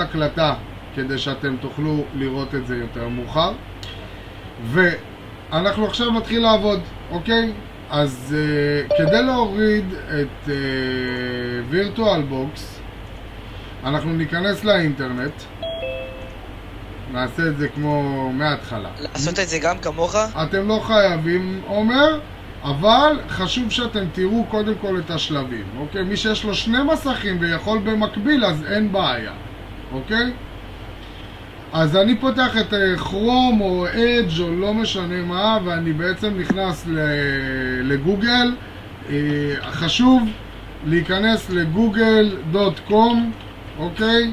הקלטה כדי שאתם תוכלו לראות את זה יותר מאוחר. ואנחנו עכשיו נתחיל לעבוד, אוקיי? אז כדי להוריד את VirtualBox, אנחנו ניכנס לאינטרנט, נעשה את זה כמו מההתחלה. לעשות את זה גם כמוך? אתם לא חייבים, עומר, אבל חשוב שאתם תראו קודם כל את השלבים, אוקיי? מי שיש לו 2 מסכים ויכול במקביל, אז אין בעיה, אוקיי? אז אני פותח את כרום או אדג' או לא משנה מה, ואני בעצם נכנס לגוגל. חשוב להיכנס לגוגל.com, אוקיי?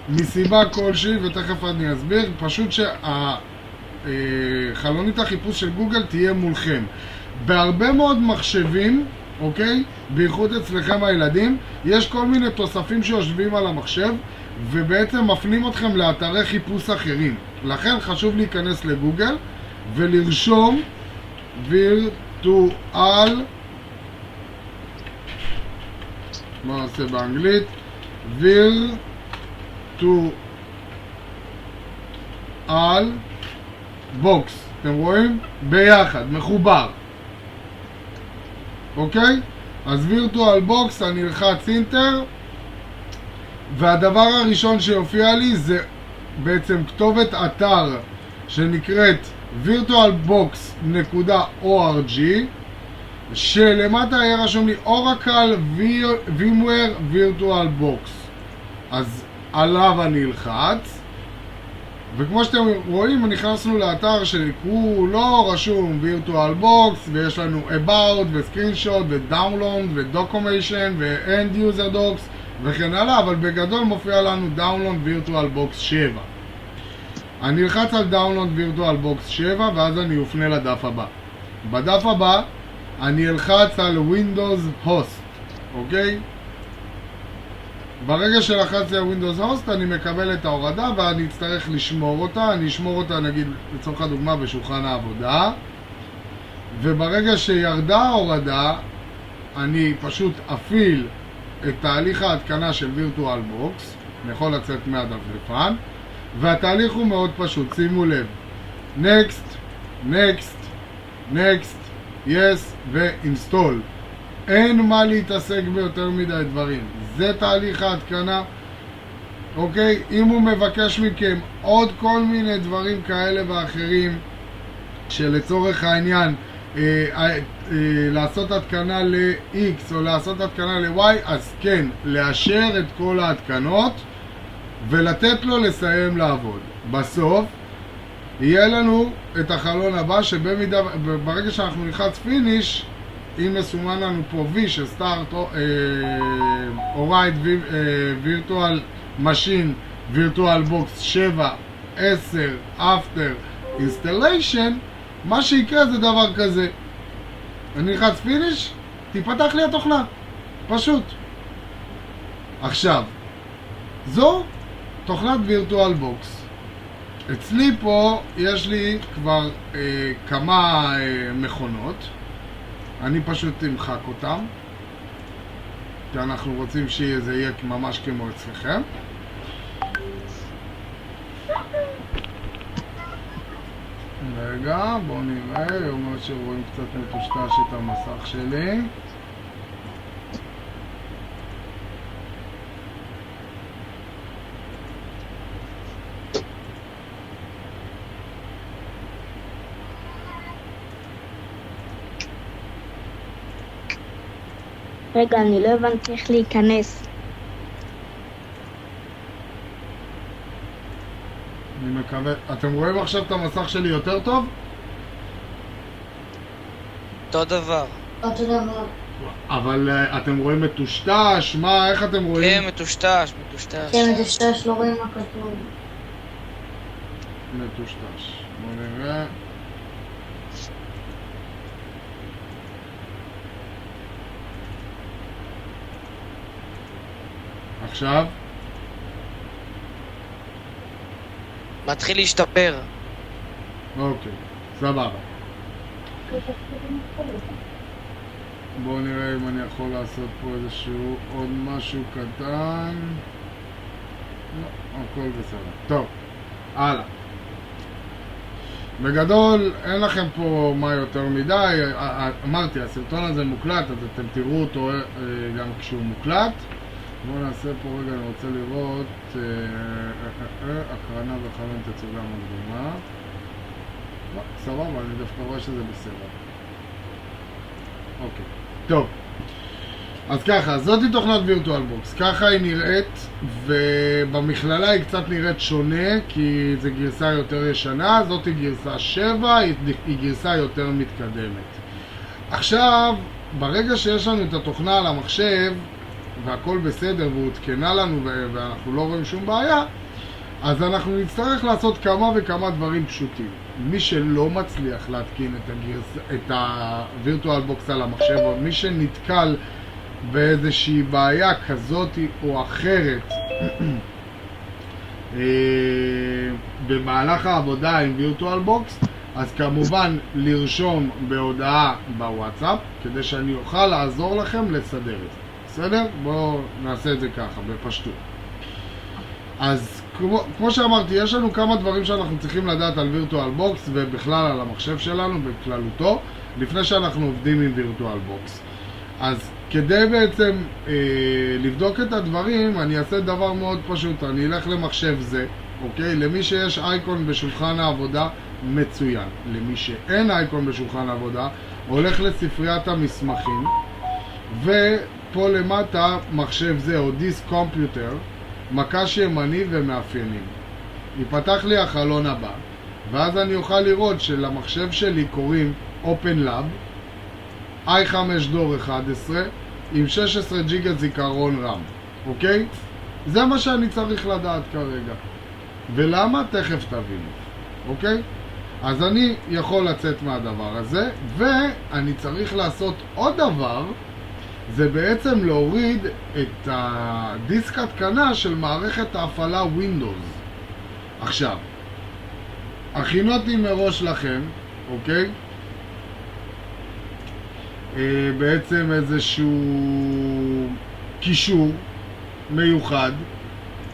מסיבה כלשהי, ותכף אני אסביר. פשוט חלונית החיפוש של גוגל תהיה מולכם. בהרבה מאוד מחשבים, אוקיי? בייחוד אצלכם הילדים, יש כל מיני תוספים שיושבים על המחשב, ובעצם מפנים אתכם לאתרי חיפוש אחרים. לכן חשוב להיכנס לגוגל ולרשום וירטואל, מה נעשה באנגלית? וירטואל בוקס. אתם רואים? ביחד, מחובר. אוקיי? אז וירטואל בוקס, אני אלחץ אינטר, והדבר הראשון שיופיע לי זה בעצם כתובת אתר שנקראת virtualbox.org, שלמטה יהיה רשום לי Oracle VMware VirtualBox. אז עליו אני אלחץ, וכמו שאתם רואים נכנסנו לאתר שכולו רשום VirtualBox, ויש לנו About ו-Screenshot ו-Download ו-Documentation ו-End User Docs וכן הלאה, אבל בגדול מופיע לנו Download VirtualBox 7. אני אלחץ על Download VirtualBox 7 ואז אני אופנה לדף הבא. בדף הבא אני אלחץ על Windows Host, אוקיי? ברגע שלחצתי על Windows Host אני מקבל את ההורדה ואני אצטרך לשמור אותה. אני אשמור אותה נגיד לצורך הדוגמה בשולחן העבודה, וברגע שירדה ההורדה אני פשוט אפעיל את תהליך ההתקנה של VirtualBox. אני יכול לצאת מהדפדפן, והתהליך הוא מאוד פשוט, שימו לב. Next, Next, Next, Yes ו-Install. אין מה להתעסק ביותר מדי דברים. זה תהליך ההתקנה, אוקיי? אם הוא מבקש מכם עוד כל מיני דברים כאלה ואחרים, שלצורך העניין לעשות התקנה ל-X או לעשות התקנה ל-Y, אז כן, לאשר את כל ההתקנות ולתת לו לסיים לעבוד. בסוף יהיה לנו את החלון הבא, שברגע שאנחנו נלחץ פיניש, אם מסומן לנו פה V של Start Alright Virtual Machine VirtualBox 7, 10, After Installation, מה שיקרה זה דבר כזה. אני נלחץ פיניש, תיפתח לי התוכנה. פשוט. עכשיו, זו תוכנת VirtualBox. אצלי פה יש לי כבר כמה מכונות. אני פשוט אמחק אותם, כי אנחנו רוצים שזה יהיה ממש כמו אצלכם. רגע, בואו נראה, היא אומרת שרואים קצת מטושטש את המסך שלי. רגע, אני לא הבנתי איך להיכנס. אני מקווה, אתם רואים עכשיו את המסך שלי יותר טוב? אותו דבר. אותו דבר. אבל אתם רואים מטושטש? מה, איך אתם רואים? כן, מטושטש, מטושטש. כן, מטושטש, לא רואים מה כתוב. מטושטש. בואו נראה. עכשיו? מתחיל להשתפר. אוקיי, סבבה. בואו נראה אם אני יכול לעשות פה איזשהו עוד משהו קטן. הכל בסדר. טוב, הלאה. בגדול, אין לכם פה מה יותר מדי. אמרתי, הסרטון הזה מוקלט, אז אתם תראו אותו גם כשהוא מוקלט. בואו נעשה פה רגע, אני רוצה לראות הקרנה וחלון תצוגה מקדימה. סבבה, אני דווקא רואה שזה בסדר. אוקיי, טוב. אז ככה, זאתי תוכנת וירטואלבוקס, ככה היא נראית, ובמכללה היא קצת נראית שונה, כי זו גרסה יותר ישנה, זאת היא גרסה 7, היא גרסה יותר מתקדמת. עכשיו, ברגע שיש לנו את התוכנה על המחשב, והכל בסדר והותקנה לנו ואנחנו לא רואים שום בעיה, אז אנחנו נצטרך לעשות כמה וכמה דברים פשוטים. מי שלא מצליח להתקין את הווירטואלבוקס על המחשב, או מי שנתקל באיזושהי בעיה כזאת או אחרת במהלך העבודה עם וירטואלבוקס, אז כמובן לרשום בהודעה בוואטסאפ, כדי שאני אוכל לעזור לכם לסדר את זה. בסדר? בואו נעשה את זה ככה, בפשטות. אז כמו שאמרתי, יש לנו כמה דברים שאנחנו צריכים לדעת על וירטואלבוקס ובכלל על המחשב שלנו בכללותו, לפני שאנחנו עובדים עם וירטואלבוקס. אז כדי בעצם לבדוק את הדברים, אני אעשה דבר מאוד פשוט. אני אלך למחשב זה, אוקיי? למי שיש אייקון בשולחן העבודה, מצוין. למי שאין אייקון בשולחן העבודה, הולך לספריית המסמכים, ופה למטה מחשב זה או דיסק קומפיוטר, מקש ימני ומאפיינים. ייפתח לי החלון הבא, ואז אני אוכל לראות שלמחשב שלי קוראים OpenLab, i5 דור 11 עם 16 ג'יגה זיכרון רם, אוקיי? זה מה שאני צריך לדעת כרגע. ולמה? תכף תבינו, אוקיי? אז אני יכול לצאת מהדבר הזה, ואני צריך לעשות עוד דבר, זה בעצם להוריד את הדיסק התקנה של מערכת ההפעלה Windows. עכשיו, הכינותי מראש לכם, אוקיי? בעצם איזשהו קישור מיוחד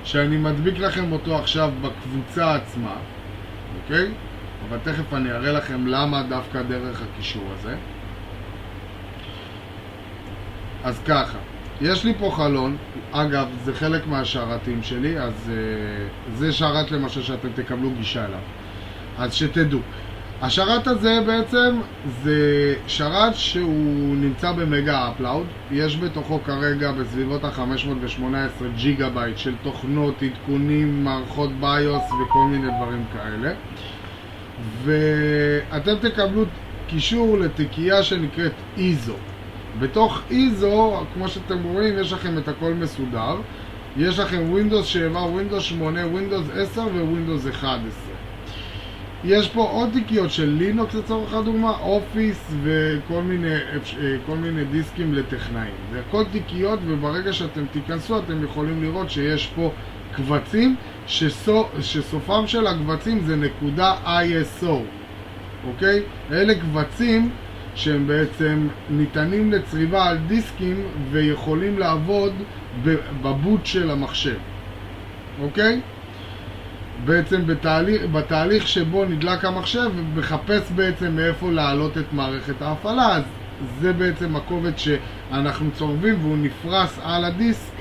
שאני מדביק לכם אותו עכשיו בקבוצה עצמה, אוקיי? אבל תכף אני אראה לכם למה דווקא דרך הקישור הזה. אז ככה, יש לי פה חלון, אגב זה חלק מהשרתים שלי, אז זה שרת למשל שאתם תקבלו גישה אליו, אז שתדעו. השרת הזה בעצם זה שרת שהוא נמצא במגה אפלאוד, יש בתוכו כרגע בסביבות ה-518 ג'יגה בייט של תוכנות, עדכונים, מערכות ביוס וכל מיני דברים כאלה, ואתם תקבלו קישור לתיקייה שנקראת איזו. בתוך איזו, כמו שאתם רואים, יש לכם את הכל מסודר, יש לכם Windows 7, Windows 8, Windows 10 ו-Windows 11. יש פה עוד תיקיות של לינוקס לצורך הדוגמה, אופיס וכל מיני דיסקים לטכנאים. זה הכל תיקיות, וברגע שאתם תיכנסו אתם יכולים לראות שיש פה קבצים שסופם של הקבצים זה .ISO, אוקיי? אלה קבצים שהם בעצם ניתנים לצריבה על דיסקים ויכולים לעבוד בבוט של המחשב, אוקיי? בעצם בתהליך שבו נדלק המחשב ומחפש בעצם מאיפה להעלות את מערכת ההפעלה, אז זה בעצם הקובץ שאנחנו צורבים והוא נפרס על הדיסק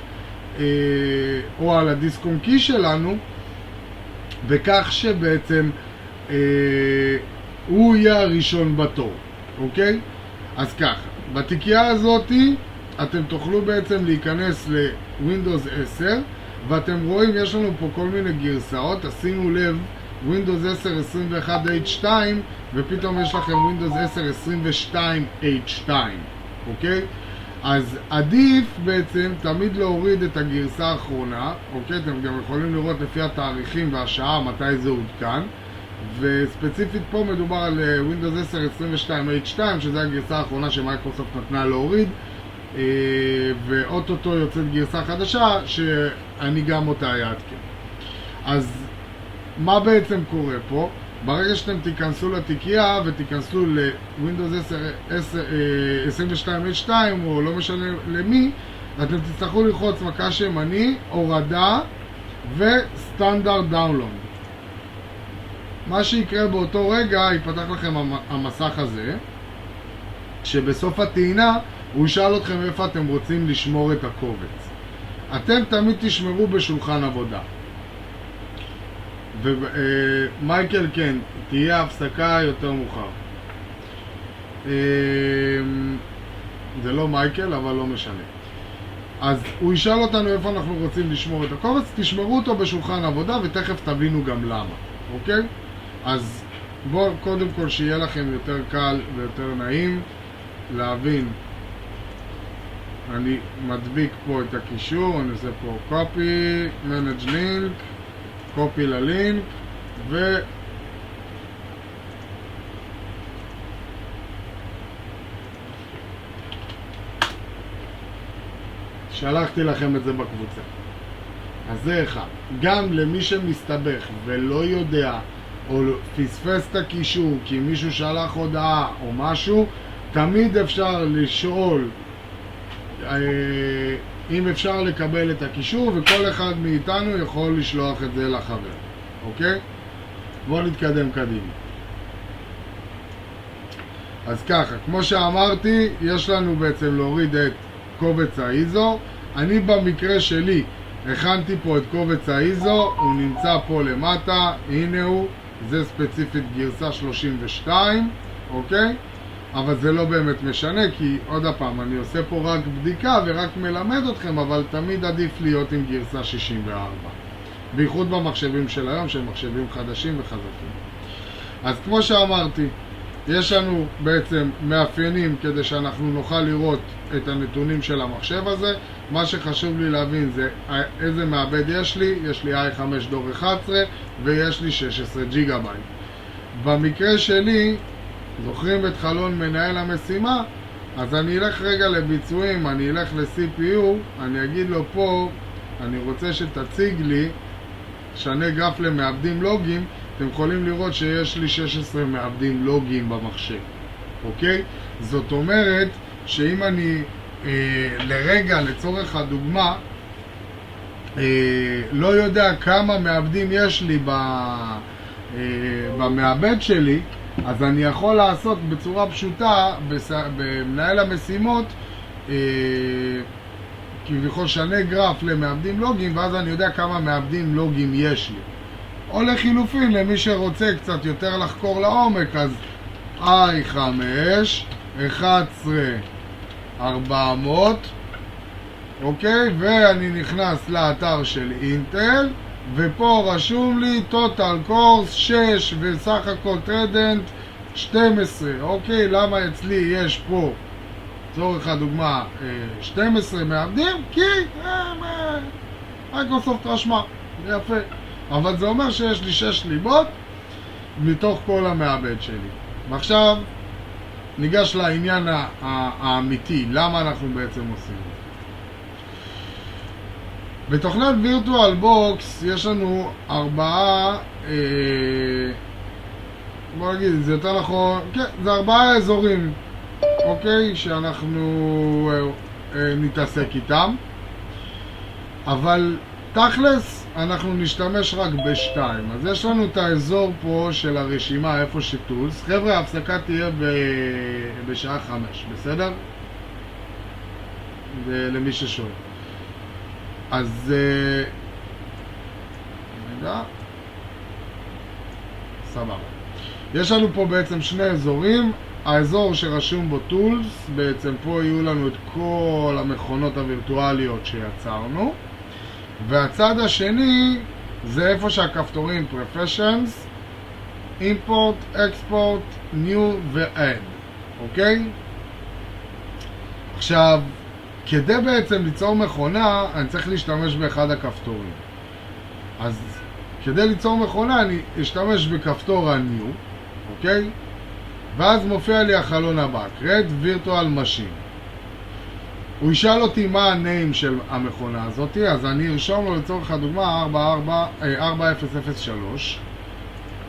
או על הדיסק און קי שלנו, בכך שבעצם הוא יהיה הראשון בתור, אוקיי? אז ככה, בתיקייה הזאת אתם תוכלו בעצם להיכנס ל-Windows 10, ואתם רואים יש לנו פה כל מיני גרסאות, תשימו לב, Windows 10 21H2 ופתאום יש לכם Windows 10 22H2, אוקיי? אז עדיף בעצם תמיד להוריד את הגרסה האחרונה, אוקיי? אתם גם יכולים לראות לפי התאריכים והשעה מתי זה עודכן, וספציפית פה מדובר על Windows 10 22H2 שזה הגרסה האחרונה שמייקרוסופט נתנה להוריד, ואוטוטו יוצאת גרסה חדשה שאני גם אותה אעדכן. אז מה בעצם קורה פה? ברגע שאתם תיכנסו לתיקייה ותיכנסו ל-Windows 10 22H2 או לא משנה למי, אתם תצטרכו ללחוץ מקש ימני, הורדה, וסטנדרט דאונלוד. מה שיקרה באותו רגע, ייפתח לכם המסך הזה, שבסוף הטעינה הוא ישאל אתכם איפה אתם רוצים לשמור את הקובץ. אתם תמיד תשמרו בשולחן עבודה. ומייקל, כן, תהיה הפסקה יותר מאוחר. זה לא מייקל, אבל לא משנה. אז הוא ישאל אותנו איפה אנחנו רוצים לשמור את הקובץ, תשמרו אותו בשולחן עבודה ותכף תבינו גם למה, אוקיי? אז בואו קודם כל שיהיה לכם יותר קל ויותר נעים להבין. אני מדביק פה את הקישור, אני עושה פה copy, manage link, copy ללינק, שלחתי לכם את זה בקבוצה. אז זה אחד. גם למי שמסתבך ולא יודע או פספס את הקישור כי מישהו שלח הודעה או משהו, תמיד אפשר לשאול אם אפשר לקבל את הקישור, וכל אחד מאיתנו יכול לשלוח את זה לחבר. אוקיי? בואו נתקדם קדימה. אז ככה, כמו שאמרתי, יש לנו בעצם להוריד את קובץ האיזו. אני במקרה שלי הכנתי פה את קובץ האיזו, הוא נמצא פה למטה, הנה הוא, זה ספציפית גרסה 32, אוקיי? אבל זה לא באמת משנה, כי עוד הפעם, אני עושה פה רק בדיקה ורק מלמד אתכם, אבל תמיד עדיף להיות עם גרסה 64. בייחוד במחשבים של היום, שהם מחשבים חדשים וחזקים. אז כמו שאמרתי, יש לנו בעצם מאפיינים כדי שאנחנו נוכל לראות את הנתונים של המחשב הזה. מה שחשוב לי להבין זה איזה מעבד יש לי. יש לי i5 דור 11 ויש לי 16 ג'יגה בייט. במקרה שלי, זוכרים את חלון מנהל המשימה? אז אני אלך רגע לביצועים, אני אלך ל-CPU, אני אגיד לו פה, אני רוצה שתציג לי, שנה גרף למעבדים לוגים. אתם יכולים לראות שיש לי 16 מעבדים לוגיים במחשב, אוקיי? זאת אומרת שאם אני לרגע, לצורך הדוגמה, לא יודע כמה מעבדים יש לי במעבד שלי, אז אני יכול לעשות בצורה פשוטה במנהל המשימות כביכול שנה גרף למעבדים לוגיים, ואז אני יודע כמה מעבדים לוגיים יש לי. או לחילופין, למי שרוצה קצת יותר לחקור לעומק, אז i5 11400, אוקיי? ואני נכנס לאתר של אינטל, ופה רשום לי total course 6 וסך הכל טרדנט 12, אוקיי? למה אצלי יש פה, צורך הדוגמה, 12 מעבדים? כי מייקרוסופט רשמה, יפה. אבל זה אומר שיש לי 6 ליבות מתוך כל המעבד שלי. ועכשיו ניגש לעניין האמיתי, למה אנחנו בעצם עושים את זה. בתוכנת וירטואל בוקס יש לנו 4, בוא נגיד, זה יותר נכון, כן, זה 4 אזורים, אוקיי, שאנחנו נתעסק איתם, אבל תכלס אנחנו נשתמש רק ב2. אז יש לנו את האזור פה של הרשימה איפה שטולס. חבר'ה, ההפסקה תהיה בשעה 5, בסדר? למי ששואל. אז רגע, סבבה. יש לנו פה בעצם 2 אזורים. האזור שרשום בו טולס, בעצם פה יהיו לנו את כל המכונות הווירטואליות שיצרנו, והצד השני זה איפה שהכפתורים Professions, Import, Export, New ו-Add, אוקיי? עכשיו, כדי בעצם ליצור מכונה, אני צריך להשתמש באחד הכפתורים. אז כדי ליצור מכונה, אני אשתמש בכפתור ה-New, אוקיי? ואז מופיע לי החלון הבא, Create Virtual Machine. הוא ישאל אותי מה הניים של המכונה הזאת, אז אני ארשום לו לצורך הדוגמה 4003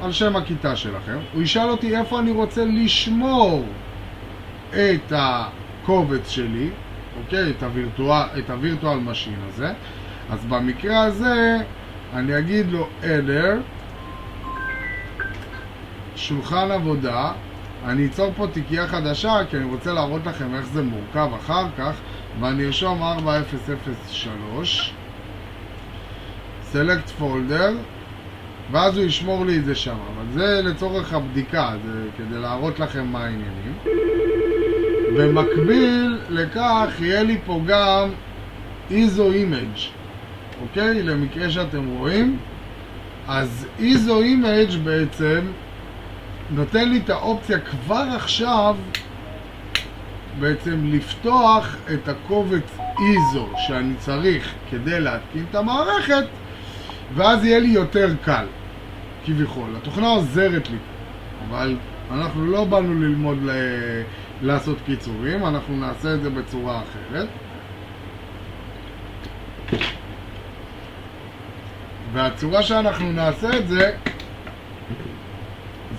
על שם הכיתה שלכם. הוא ישאל אותי איפה אני רוצה לשמור את הקובץ שלי, אוקיי? את הווירטואל משין הזה. אז במקרה הזה אני אגיד לו אלר, שולחן עבודה, אני אצור פה תיקייה חדשה כי אני רוצה להראות לכם איך זה מורכב אחר כך, ואני ארשום 4003 select folder, ואז הוא ישמור לי את זה שם, אבל זה לצורך הבדיקה, זה כדי להראות לכם מה העניינים. במקביל לכך יהיה לי פה גם ISO image, אוקיי? למקרה שאתם רואים, אז ISO image בעצם נותן לי את האופציה כבר עכשיו בעצם לפתוח את הקובץ ISO שאני צריך כדי להתקין את המערכת, ואז יהיה לי יותר קל, כביכול. התוכנה עוזרת לי, אבל אנחנו לא באנו ללמוד לעשות קיצורים, אנחנו נעשה את זה בצורה אחרת. והצורה שאנחנו נעשה את זה,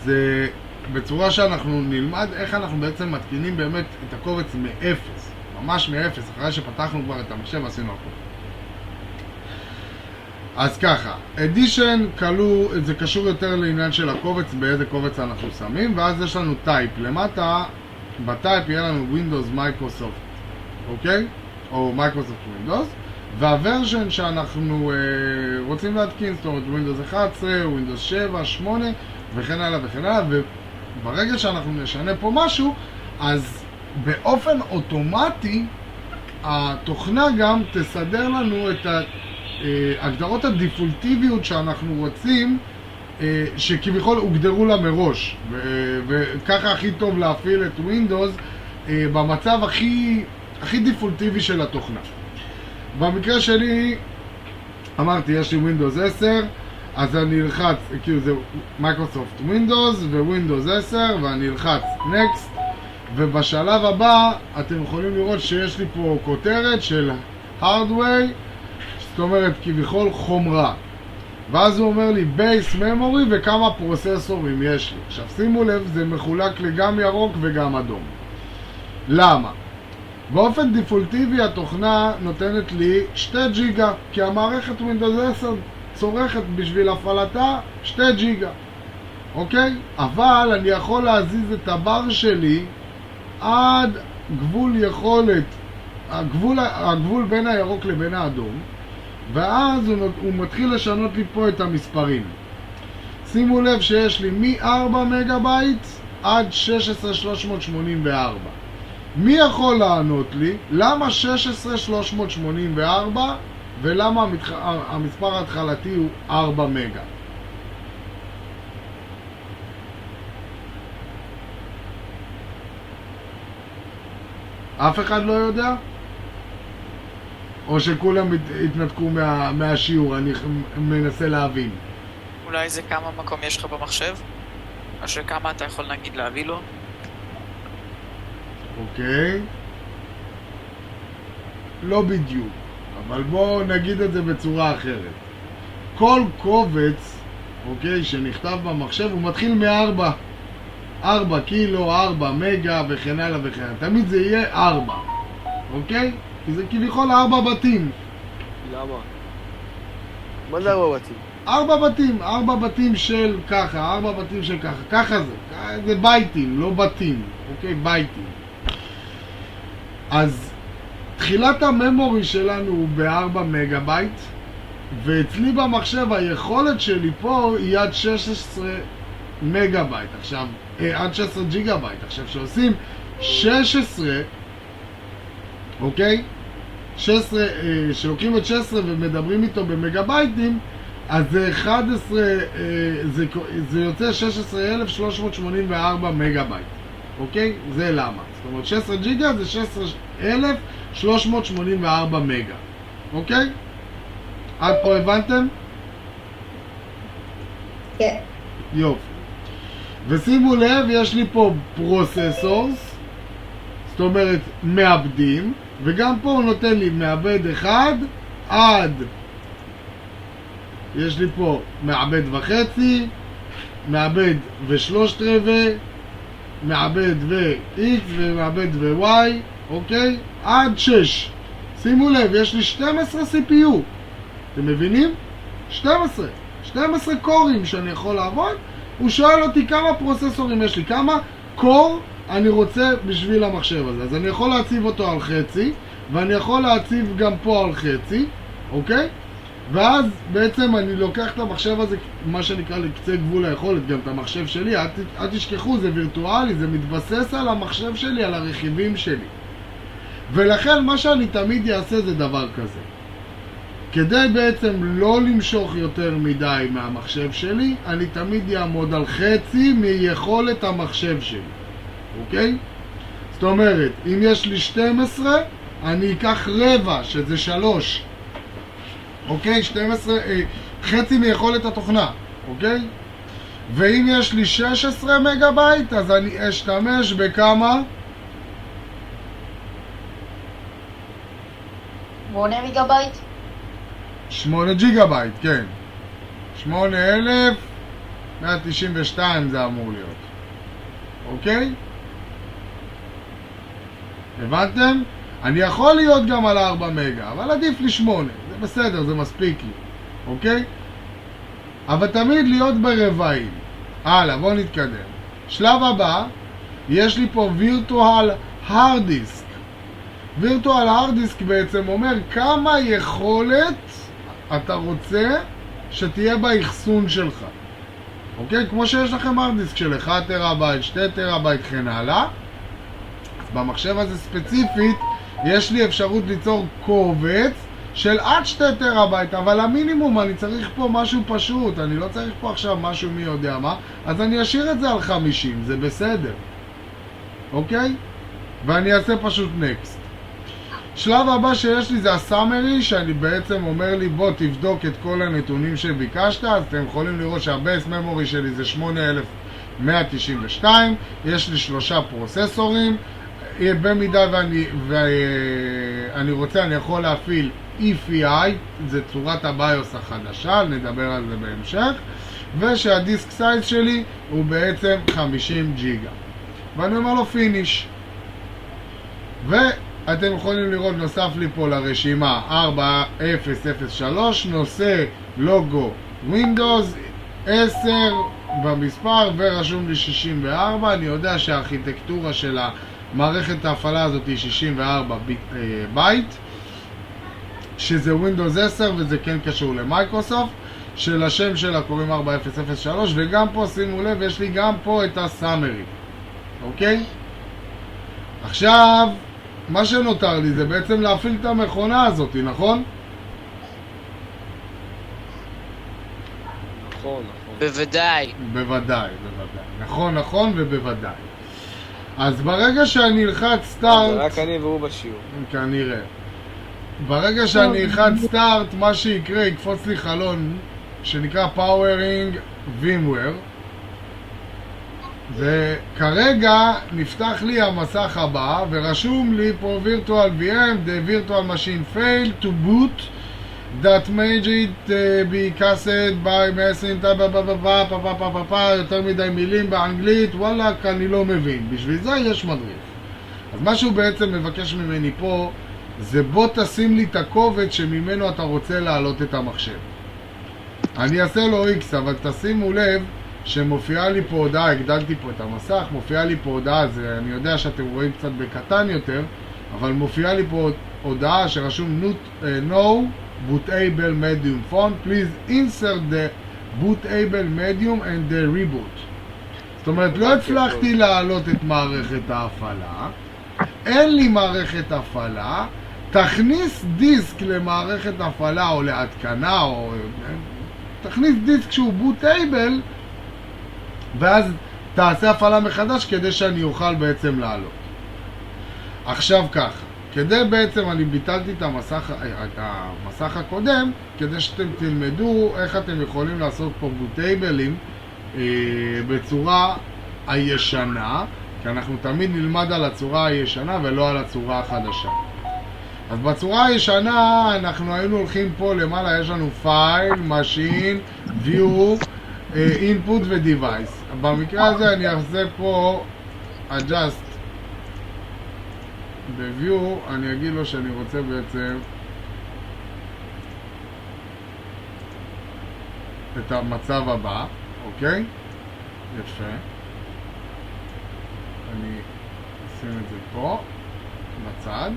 זה בצורה שאנחנו נלמד איך אנחנו בעצם מתקינים באמת את הקובץ מאפס, ממש מאפס, אחרי שפתחנו כבר את המחשב עשינו הכל. אז ככה, Edition זה קשור יותר לעניין של הקובץ, באיזה קובץ אנחנו שמים, ואז יש לנו טייפ. למטה, בטייפ יהיה לנו Windows Microsoft, אוקיי? או Microsoft Windows, והוורז'ן שאנחנו רוצים להתקין, זאת אומרת Windows 11, Windows 7, 8 וכן הלאה וכן הלאה, וברגע שאנחנו נשנה פה משהו, אז באופן אוטומטי התוכנה גם תסדר לנו את הגדרות הדיפולטיביות שאנחנו רוצים, שכביכול הוגדרו לה מראש, וככה הכי טוב להפעיל את Windows במצב הכי דיפולטיבי של התוכנה. במקרה שלי, אמרתי, יש לי Windows 10, אז אני אלחץ, כאילו זה Microsoft Windows ו-Windows 10, ואני אלחץ Next, ובשלב הבא אתם יכולים לראות שיש לי פה כותרת של Hardware, זאת אומרת כביכול חומרה, ואז הוא אומר לי Base Memory וכמה פרוססורים יש לי. עכשיו שימו לב, זה מחולק לגם ירוק וגם אדום. למה? באופן דיפולטיבי התוכנה נותנת לי 2 ג'יגה, כי המערכת Windows 10 צורכת בשביל הפעלתה 2 ג'יגה, אוקיי? אבל אני יכול להזיז את הבר שלי עד גבול יכולת, הגבול בין הירוק לבין האדום, ואז הוא מתחיל לשנות לי פה את המספרים. שימו לב שיש לי מ-4 מגה בייט עד 16,384. מי יכול לענות לי למה 16,384 ולמה המספר ההתחלתי הוא 4 מגה? אף אחד לא יודע? או שכולם התנתקו מהשיעור, אני מנסה להבין. אולי זה כמה מקום יש לך במחשב? או שכמה אתה יכול נגיד להביא לו? אוקיי. לא בדיוק, אבל בואו נגיד את זה בצורה אחרת. כל קובץ, אוקיי, שנכתב במחשב הוא מתחיל מ-4. 4 קילו, 4 מגה וכן הלאה וכן הלאה. תמיד זה יהיה 4, אוקיי? כי זה כביכול 4 בתים. למה? מה זה 4 בתים? 4 בתים של ככה, 4 בתים של ככה, ככה זה בייטים, לא בתים, אוקיי? בייטים. אז תחילת הממורי שלנו הוא ב-4 מגה בייט, ואצלי במחשב היכולת שלי פה היא עד 16 מגה בייט, עכשיו, עד 16 ג'יגה בייט. עכשיו שעושים 16, אוקיי? 16, שלוקחים את 16 ומדברים איתו במגה בייטים, אז זה 11, זה יוצא 16,384 מגה בייט, אוקיי? זה למה? זאת אומרת 16 ג'יגה זה 16,384 מגה, אוקיי? עד פה הבנתם? כן. יופי. ושימו לב, יש לי פה פרוססורס, זאת אומרת מעבדים, וגם פה הוא נותן לי מעבד אחד עד, יש לי פה מעבד וחצי, מעבד ושלושת רבעי, מעבד ו-X ומעבד ו-Y, אוקיי? עד 6. שימו לב, יש לי 12 CPU. אתם מבינים? 12 קורים שאני יכול לעבוד. הוא שואל אותי כמה פרוססורים יש לי, כמה קור אני רוצה בשביל המחשב הזה. אז אני יכול להציב אותו על חצי, ואני יכול להציב גם פה על חצי, אוקיי? ואז בעצם אני לוקח את המחשב הזה, מה שנקרא לקצה גבול היכולת, גם את המחשב שלי, אל תשכחו, זה וירטואלי, זה מתבסס על המחשב שלי, על הרכיבים שלי. ולכן מה שאני תמיד אעשה זה דבר כזה. כדי בעצם לא למשוך יותר מדי מהמחשב שלי, אני תמיד אעמוד על חצי מיכולת המחשב שלי, אוקיי? זאת אומרת, אם יש לי 12, אני אקח רבע, שזה 3. אוקיי? 12, חצי מיכולת התוכנה, אוקיי? ואם יש לי 16 מגה בייט, אז אני אשתמש בכמה? 8 מגה בייט? 8 ג'יגה בייט, כן. 8,192 זה אמור להיות. אוקיי? הבנתם? אני יכול להיות גם על 4 מגה, אבל עדיף לי 8. זה בסדר, זה מספיק לי. אוקיי? אבל תמיד להיות ברבעים. הלאה, בואו נתקדם. שלב הבא, יש לי פה וירטואל הרד דיסק. וירטואל הרד דיסק בעצם אומר כמה יכולת אתה רוצה שתהיה באחסון שלך. אוקיי? כמו שיש לכם הרד דיסק של 1 טראבייט, 2 טראבייט, וכן הלאה. אז במחשב הזה ספציפית, יש לי אפשרות ליצור קובץ של עד 2 טראבייט, אבל המינימום אני צריך פה משהו פשוט, אני לא צריך פה עכשיו משהו מי יודע מה, אז אני אשאיר את זה על 50, זה בסדר. אוקיי? ואני אעשה פשוט נקסט. שלב הבא שיש לי זה הסאמרי, שאני בעצם אומר לי בוא תבדוק את כל הנתונים שביקשת, אז אתם יכולים לראות שהבייס ממורי שלי זה 8192, יש לי 3 פרוססורים, במידה ואני רוצה אני יכול להפעיל EFI, זה צורת הביוס החדשה, נדבר על זה בהמשך, ושהדיסק סייז שלי הוא בעצם 50 ג'יגה. ואני אומר לו פיניש. ואתם יכולים לראות נוסף לי פה לרשימה 4003, נושא לוגו Windows 10 במספר ורשום לי 64. אני יודע שהארכיטקטורה של המערכת ההפעלה הזאת היא 64 בייט, שזה Windows 10 וזה כן קשור למייקרוסופט, שלשם שלה קוראים 4003, וגם פה שימו לב יש לי גם פה את הסאמרי. אוקיי? עכשיו מה שנותר לי זה בעצם להפעיל את המכונה הזאת, נכון? נכון. בוודאי. בוודאי. נכון ובוודאי. אז ברגע שאני אלחץ סטארט, זה רק אני והוא בשיעור. כנראה. ברגע שאני אלחץ סטארט, מה שיקרה, יקפוץ לי חלון שנקרא Powering VMware, וכרגע נפתח לי המסך הבא ורשום לי פה Virtual VM, the virtual machine failed to boot that made it be casted by messing יותר מדי מילים באנגלית, וואלה, אני לא מבין. בשביל זה יש מדריך. אז מה שהוא בעצם מבקש ממני פה זה בוא תשים לי את הקובץ שממנו אתה רוצה להעלות את המחשב. אני אעשה לו X, אבל תשימו לב שמופיעה לי פה הודעה, הגדלתי פה את המסך, מופיעה לי פה הודעה, אני יודע שאתם רואים קצת בקטן יותר, אבל מופיעה לי פה הודעה שרשום No bootable medium phone, please insert the bootable medium and the reboot. זאת אומרת, לא הצלחתי להעלות את מערכת ההפעלה, אין לי מערכת הפעלה, תכניס דיסק למערכת הפעלה או להתקנה, או תכניס דיסק שהוא bootable, ואז תעשה הפעלה מחדש כדי שאני אוכל בעצם לעלות. עכשיו ככה, כדי בעצם אני ביטלתי את המסך הקודם, כדי שאתם תלמדו איך אתם יכולים לעשות פה בוטייבלים בצורה הישנה, כי אנחנו תמיד נלמד על הצורה הישנה ולא על הצורה החדשה. אז בצורה הישנה אנחנו היינו הולכים פה למעלה, יש לנו פייל, משין, view, input ו-device. במקרה הזה אני אעשה פה adjust ב-view, אני אגיד לו שאני רוצה בעצם את המצב הבא, אוקיי? יפה. אני אשים את זה פה, בצד.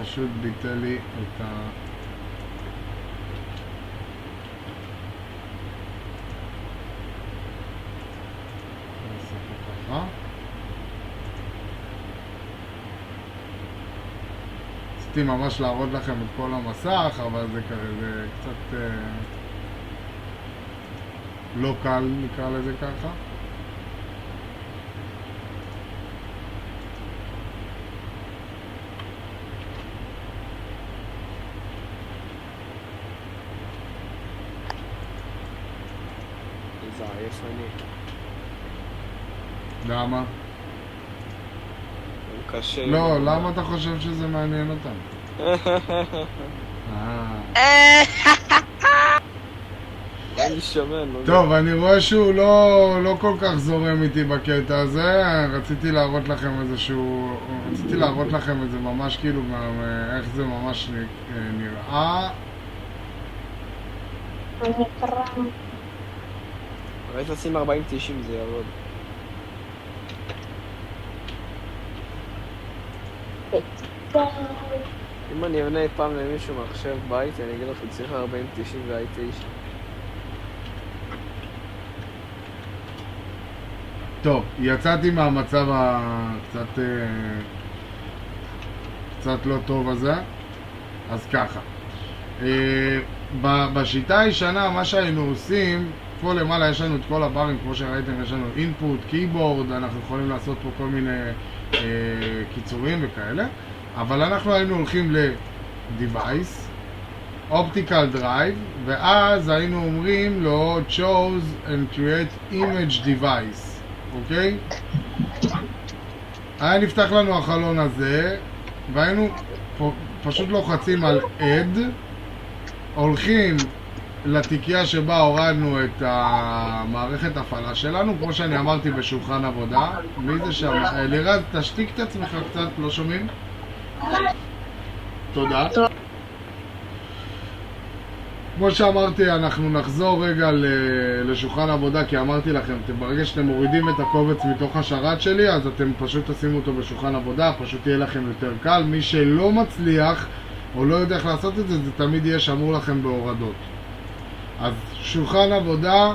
פשוט ביטל לי את ה... נעשה פה ככה. רציתי ממש להראות לכם את כל המסך, אבל זה כזה קצת לא קל, נקרא לזה ככה. איזה עייף אני. למה? קשה. לא, למה אתה חושב שזה מעניין אותם? אני שמן. טוב, אני רואה שהוא לא כל כך זורם איתי בקטע הזה. רציתי להראות לכם את זה ממש כאילו, איך זה ממש נראה. אני קרא. ראית לשים 40-90 זה יעבוד. אם אני אבנה פעם למישהו מחשב בית, אני אגיד לך, הוא צריך 40-90 ו-i9. טוב, יצאתי מהמצב קצת לא טוב הזה, אז ככה. בשיטה הישנה, מה שהיינו עושים, פה למעלה יש לנו את כל הברים, כמו שראיתם, יש לנו input, keyboard, אנחנו יכולים לעשות פה כל מיני קיצורים וכאלה, אבל אנחנו היינו הולכים ל-device, optical drive, ואז היינו אומרים לו choose and create image device, אוקיי? היה נפתח לנו החלון הזה, והיינו פשוט לוחצים על add, הולכים לתיקייה שבה הורדנו את המערכת הפעלה שלנו, כמו שאני אמרתי בשולחן עבודה. מי זה שם? לירז, תשתיק את עצמך קצת, לא שומעים? תודה. כמו שאמרתי, אנחנו נחזור רגע לשולחן עבודה, כי אמרתי לכם, ברגע שאתם מורידים את הקובץ מתוך השרת שלי, אז אתם פשוט תשימו אותו בשולחן עבודה, פשוט יהיה לכם יותר קל. מי שלא מצליח או לא יודע איך לעשות את זה, זה תמיד יהיה שמור לכם בהורדות. אז שולחן עבודה,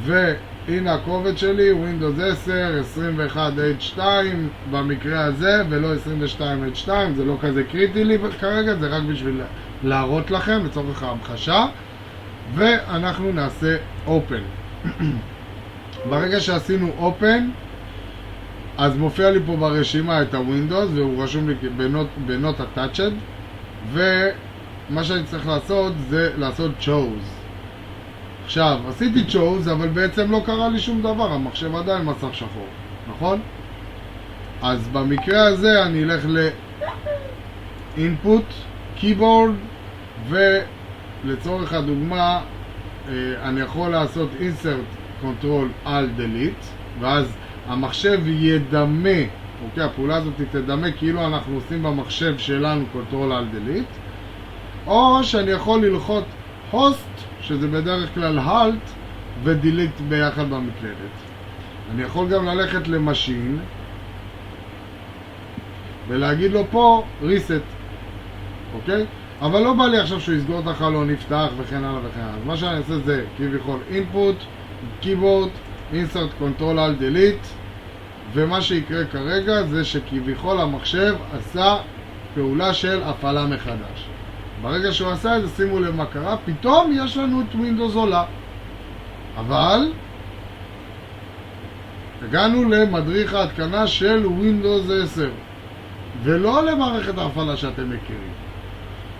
והנה הקובץ שלי, Windows 10, 21H2 במקרה הזה, ולא 22H2, זה לא כזה קריטי לי כרגע, זה רק בשביל להראות לכם, לצורך ההמחשה, ואנחנו נעשה Open. ברגע שעשינו Open, אז מופיע לי פה ברשימה את ה-Windows, והוא רשום לי ב-Not Attached, ומה שאני צריך לעשות זה לעשות Chose. עכשיו, עשיתי Chose, אבל בעצם לא קרה לי שום דבר, המחשב עדיין מסך שחור, נכון? אז במקרה הזה אני אלך ל-Input, Keyboard, ולצורך הדוגמה, אני יכול לעשות Insert, Control, Alt, Delete, ואז המחשב ידמה, אוקיי, הפעולה הזאת תדמה כאילו אנחנו עושים במחשב שלנו Control, Alt, Delete, או שאני יכול ללחוץ Host, שזה בדרך כלל Alt ו-Delete ביחד במקלדת. אני יכול גם ללכת למשין ולהגיד לו פה Reset, אוקיי? אבל לא בא לי עכשיו שהוא יסגור את החלון, יפתח וכן הלאה וכן הלאה. אז מה שאני אעשה זה כביכול Input, Keyboard, Insert, Control, Alt, Delete, ומה שיקרה כרגע זה שכביכול המחשב עשה פעולה של הפעלה מחדש. ברגע שהוא עשה את זה, שימו לב מה קרה, פתאום יש לנו את Windows עולה. אבל הגענו למדריך ההתקנה של Windows 10 ולא למערכת ההפעלה שאתם מכירים,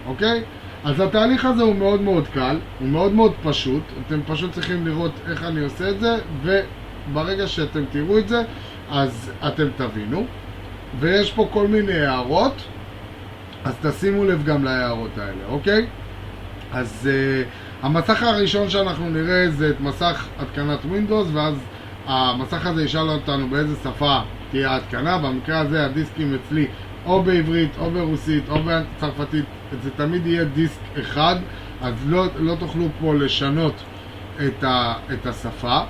אוקיי? אז התהליך הזה הוא מאוד מאוד קל, הוא מאוד מאוד פשוט, אתם פשוט צריכים לראות איך אני עושה את זה, וברגע שאתם תראו את זה אז אתם תבינו. ויש פה כל מיני הערות, אז תשימו לב גם להערות האלה, אוקיי? אז המסך הראשון שאנחנו נראה זה את מסך התקנת Windows, ואז המסך הזה ישאל אותנו באיזה שפה תהיה ההתקנה. במקרה הזה הדיסקים אצלי או בעברית, או ברוסית, או בצרפתית, זה תמיד יהיה דיסק אחד, אז לא תוכלו פה לשנות את השפה.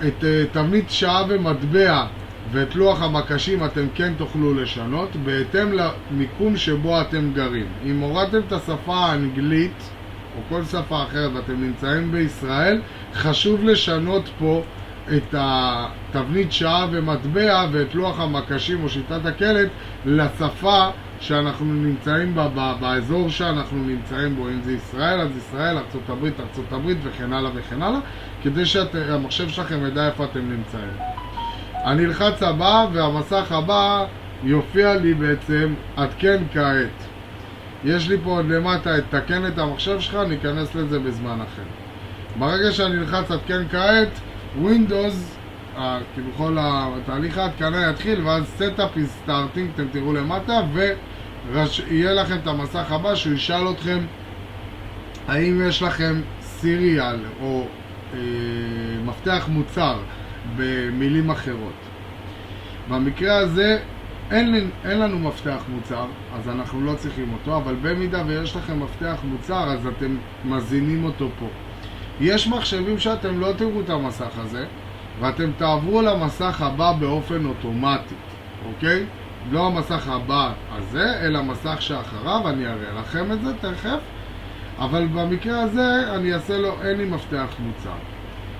את תבנית שעה ומטבע ואת לוח המקשים אתם כן תוכלו לשנות בהתאם למיקום שבו אתם גרים. אם הורדתם את השפה האנגלית או כל שפה אחרת ואתם נמצאים בישראל, חשוב לשנות פה את התבנית שעה ומטבע ואת לוח המקשים או שיטת הקלט לשפה שאנחנו נמצאים בה, באזור שאנחנו נמצאים בו. אם זה ישראל, אז ישראל, ארצות הברית וכן הלאה וכן הלאה, כדי שהמחשב שלכם ידע איפה אתם נמצאים. אני אלחץ הבא והמסך הבא יופיע לי בעצם עדכן כעת. יש לי פה עוד למטה את תקן את המחשב שלך, ניכנס לזה בזמן אחר. ברגע שאני אלחץ עדכן כעת, Windows, כבכל התהליך ההתקנה יתחיל, ואז Setup is starting, אתם תראו למטה, ויהיה לכם את המסך הבא שהוא ישאל אתכם האם יש לכם סיריאל או מפתח מוצר במילים אחרות. במקרה הזה אין לנו מפתח מוצר, אז אנחנו לא צריכים אותו, אבל במידה ויש לכם מפתח מוצר, אז אתם מזינים אותו פה. יש מחשבים שאתם לא תראו את המסך הזה, ואתם תעברו למסך הבא באופן אוטומטי, אוקיי? לא המסך הבא הזה, אלא מסך שאחריו, אני אראה לכם את זה תכף, אבל במקרה הזה אני אעשה לו אין לי מפתח מוצר.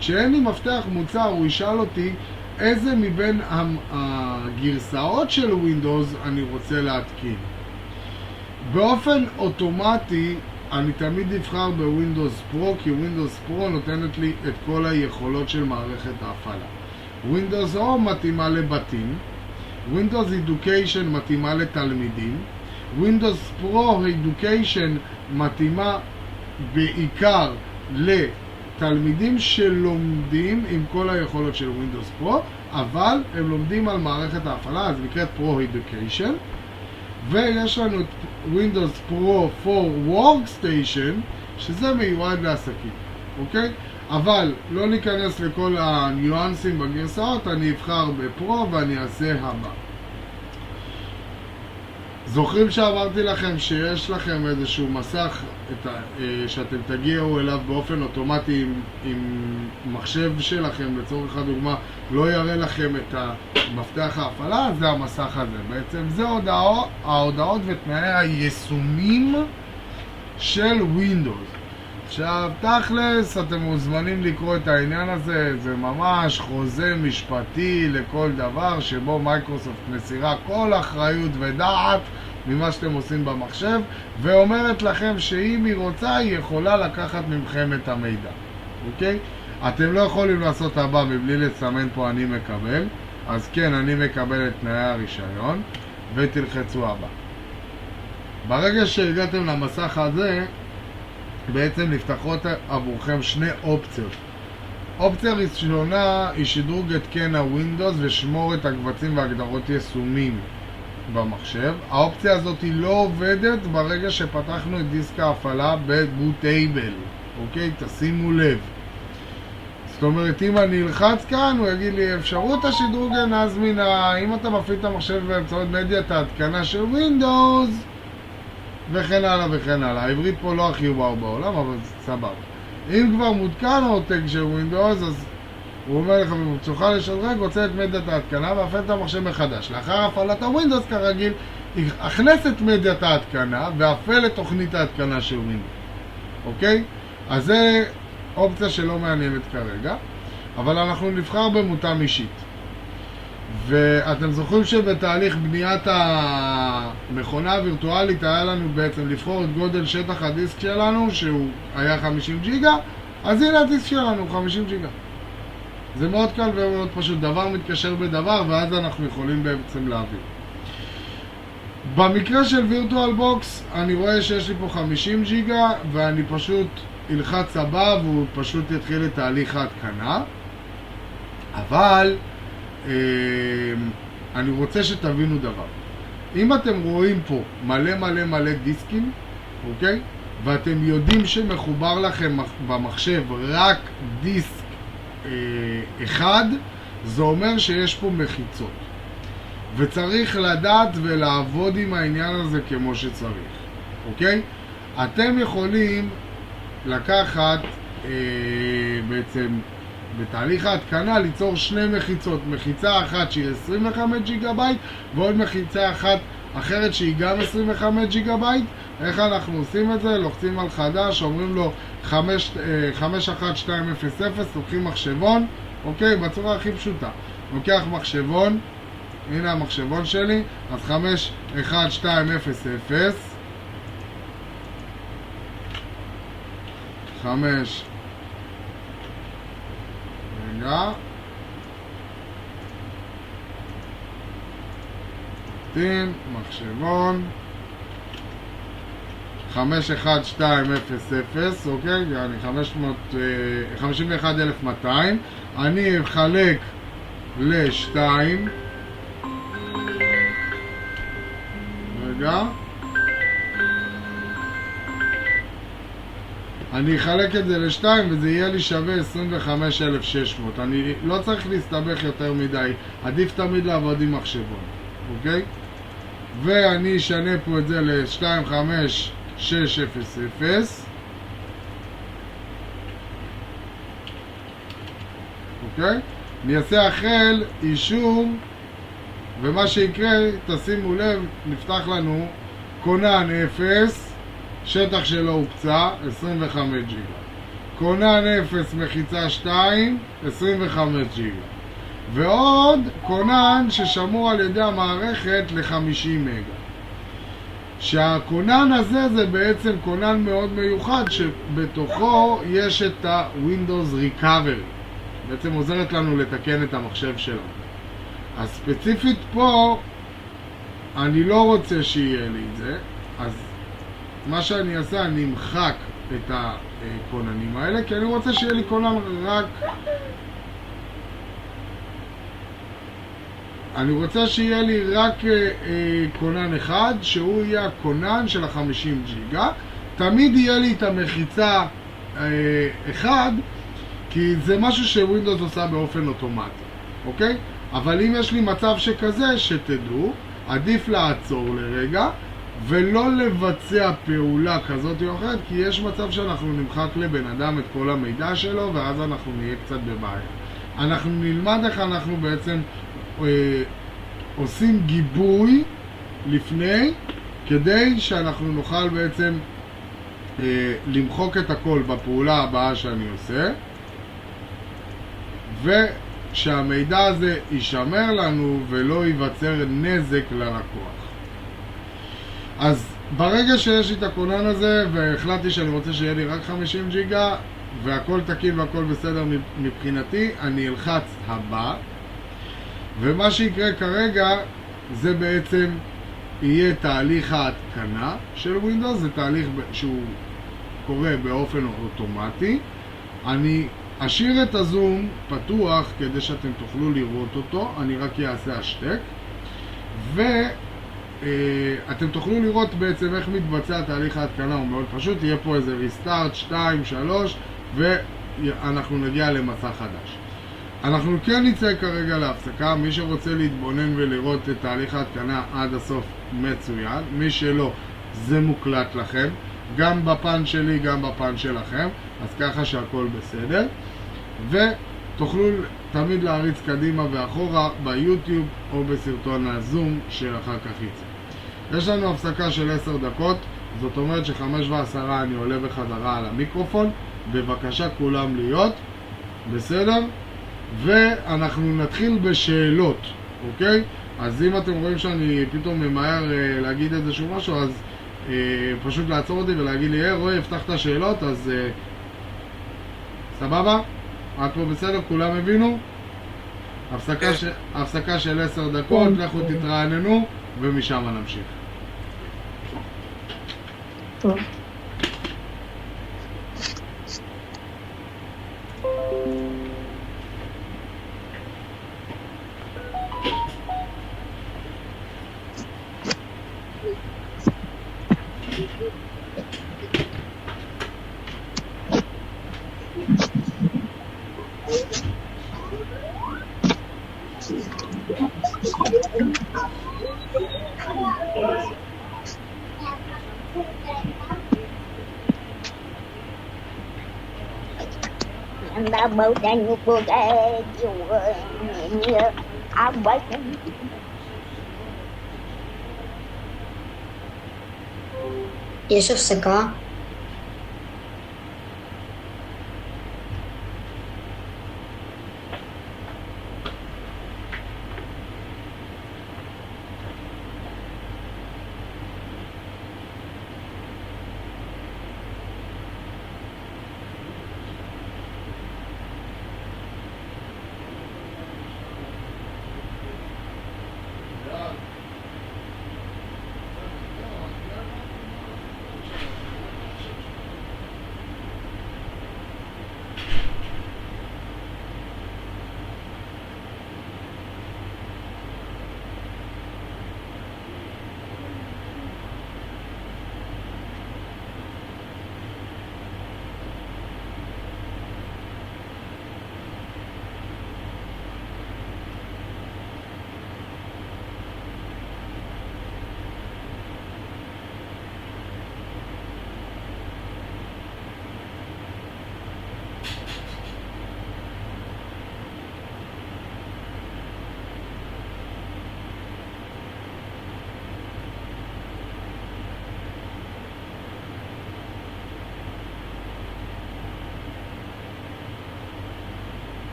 כשאין לי מפתח מוצר הוא ישאל אותי איזה מבין הגרסאות של Windows אני רוצה להתקין. באופן אוטומטי אני תמיד אבחר בווינדוס פרו, כי ווינדוס פרו נותנת לי את כל היכולות של מערכת ההפעלה. ווינדוס או מתאימה לבתים, ווינדוס אדוקיישן מתאימה לתלמידים, ווינדוס פרו אדוקיישן מתאימה בעיקר לתלמידים שלומדים עם כל היכולות של ווינדוס פרו, אבל הם לומדים על מערכת ההפעלה, אז נקראת פרו אדוקיישן. ויש לנו את Windows Pro for Workstation, שזה מיועד לעסקים, אוקיי? אבל לא ניכנס לכל הניואנסים בגרסאות, אני אבחר בפרו ואני אעשה הבא. זוכרים שאמרתי לכם שיש לכם איזשהו מסך שאתם תגיעו אליו באופן אוטומטי עם מחשב שלכם, לצורך הדוגמה, לא יראה לכם את מפתח ההפעלה? זה המסך הזה. בעצם זה ההודעות ותנאי היישומים של Windows. עכשיו, תכלס, אתם מוזמנים לקרוא את העניין הזה, זה ממש חוזה משפטי לכל דבר שבו מייקרוסופט מסירה כל אחריות ודעת ממה שאתם עושים במחשב, ואומרת לכם שאם היא רוצה, היא יכולה לקחת ממכם את המידע, אוקיי? אתם לא יכולים לעשות הבא מבלי לסמן פה אני מקבל, אז כן, אני מקבל את תנאי הרישיון, ותלחצו הבא. ברגע שהגעתם למסך הזה, בעצם נפתחות עבורכם שני אופציות. אופציה ראשונה היא שדרוג התקן הווינדוס ושמור את הקבצים והגדרות יישומים במחשב. האופציה הזאת היא לא עובדת ברגע שפתחנו את דיסק ההפעלה בבוטייבל, אוקיי? תשימו לב. זאת אומרת, אם אני אלחץ כאן, הוא יגיד לי אפשרות השדרוג אינה זמינה, אם אתה מפעיל את המחשב באמצעות מדיית ההתקנה של ווינדוס, וכן הלאה וכן הלאה. העברית פה לא הכי וואו בעולם, אבל סבבה. אם כבר מותקן עותק של ווינדוס, אז הוא אומר לך, תוכל לשדרג, רוצה את מדיית ההתקנה והפעיל את המחשב מחדש. לאחר הפעלת הווינדוס כרגיל, הכנס את מדיית ההתקנה והפעיל את תוכנית ההתקנה של ווינדוס. אוקיי? אז זה אופציה שלא מעניינת כרגע, אבל אנחנו נבחר במותם אישית. ואתם זוכרים שבתהליך בניית המכונה הווירטואלית היה לנו בעצם לבחור את גודל שטח הדיסק שלנו, שהוא היה 50 ג'יגה, אז הנה הדיסק שלנו, 50 ג'יגה. זה מאוד קל ומאוד פשוט, דבר מתקשר בדבר, ואז אנחנו יכולים בעצם להעביר. במקרה של וירטואל בוקס, אני רואה שיש לי פה 50 ג'יגה, ואני פשוט אלחץ הבא, והוא פשוט יתחיל את תהליך ההתקנה. אבל אני רוצה שתבינו דבר. אם אתם רואים פה מלא דיסקים, אוקיי? ואתם יודעים שמחובר לכם במחשב רק דיסק אחד, זה אומר שיש פה מחיצות. וצריך לדעת ולעבוד עם העניין הזה כמו שצריך, אוקיי? אתם יכולים לקחת בעצם בתהליך ההתקנה ליצור שני מחיצות, מחיצה אחת שהיא 25 ג'יגה בייט ועוד מחיצה אחת אחרת שהיא גם 25 ג'יגה בייט. איך אנחנו עושים את זה? לוחצים על חדש, אומרים לו 51200, לוקחים מחשבון, אוקיי? בצורה הכי פשוטה. לוקח מחשבון, הנה המחשבון שלי, אז 51200 רגע תין, מחשבון 51200, אוקיי? יעני 51,200. אני אחלק ל-2, רגע, אני אחלק את זה ל-2 וזה יהיה לי שווה 25,600. אני לא צריך להסתבך יותר מדי, עדיף תמיד לעבוד עם מחשבון, אוקיי? ואני אשנה פה את זה ל-25600, אוקיי? אני אעשה החל אישור, ומה שיקרה, תשימו לב, נפתח לנו כונן 0, שטח שלו הוקצה 25 ג'יגה, כונן 0 מחיצה 2 25 ג'יגה, ועוד כונן ששמור על ידי המערכת ל-50 מגה. שהכונן הזה זה בעצם כונן מאוד מיוחד שבתוכו יש את ה-Windows Recovery, בעצם עוזרת לנו לתקן את המחשב שלנו. אז ספציפית פה אני לא רוצה שיהיה לי את זה, אז מה שאני אעשה, אני אמחק את הכוננים האלה, כי אני רוצה שיהיה לי כונן רק כונן אחד, שהוא יהיה הכונן של ה-50 ג'יגה. תמיד יהיה לי את המחיצה אחד, כי זה משהו שווינדוס עושה באופן אוטומטי, אוקיי? אבל אם יש לי מצב שכזה, שתדעו, עדיף לעצור לרגע ולא לבצע פעולה כזאת או אחרת, כי יש מצב שאנחנו נמחק לבן אדם את כל המידע שלו ואז אנחנו נהיה קצת בבעיה. אנחנו נלמד איך אנחנו בעצם עושים גיבוי לפני, כדי שאנחנו נוכל בעצם למחוק את הכל בפעולה הבאה שאני עושה, ושהמידע הזה יישמר לנו ולא ייווצר נזק ללקוח. אז ברגע שיש לי את הכונן הזה והחלטתי שאני רוצה שיהיה לי רק 50 ג'יגה והכל תקין והכל בסדר מבחינתי, אני אלחץ הבא, ומה שיקרה כרגע זה בעצם יהיה תהליך ההתקנה של ווינדוס. זה תהליך שהוא קורה באופן אוטומטי. אני אשאיר את הזום פתוח כדי שאתם תוכלו לראות אותו, אני רק אעשה השתק ואתם תוכלו לראות בעצם איך מתבצע תהליך ההתקנה. הוא מאוד פשוט, יהיה פה איזה ריסטארט 2, 3 ואנחנו נגיע למסע חדש. אנחנו כן נצא כרגע להפסקה, מי שרוצה להתבונן ולראות את תהליך ההתקנה עד הסוף מצוין, מי שלא זה מוקלט לכם, גם בפן שלי גם בפן שלכם, אז ככה שהכל בסדר, ותוכלו תמיד להריץ קדימה ואחורה ביוטיוב או בסרטון הזום שאחר כך יצא. יש לנו הפסקה של 10 דקות, זאת אומרת ש5:10 אני עולה בחזרה על המיקרופון. בבקשה כולם להיות בסדר, ואנחנו נתחיל בשאלות, אוקיי? אז אם אתם רואים שאני פתאום ממהר להגיד איזשהו משהו, אז פשוט לעצור אותי ולהגיד לי, רועי, הפתח את השאלות, אז סבבה? עד פה בסדר? כולם הבינו? הפסקה של 10 דקות, לכו תתרעננו ומשם נמשיך. טוב. Anda bầu đàn ngục bồ ghê dù nhẹ áo quay יש הפסקה?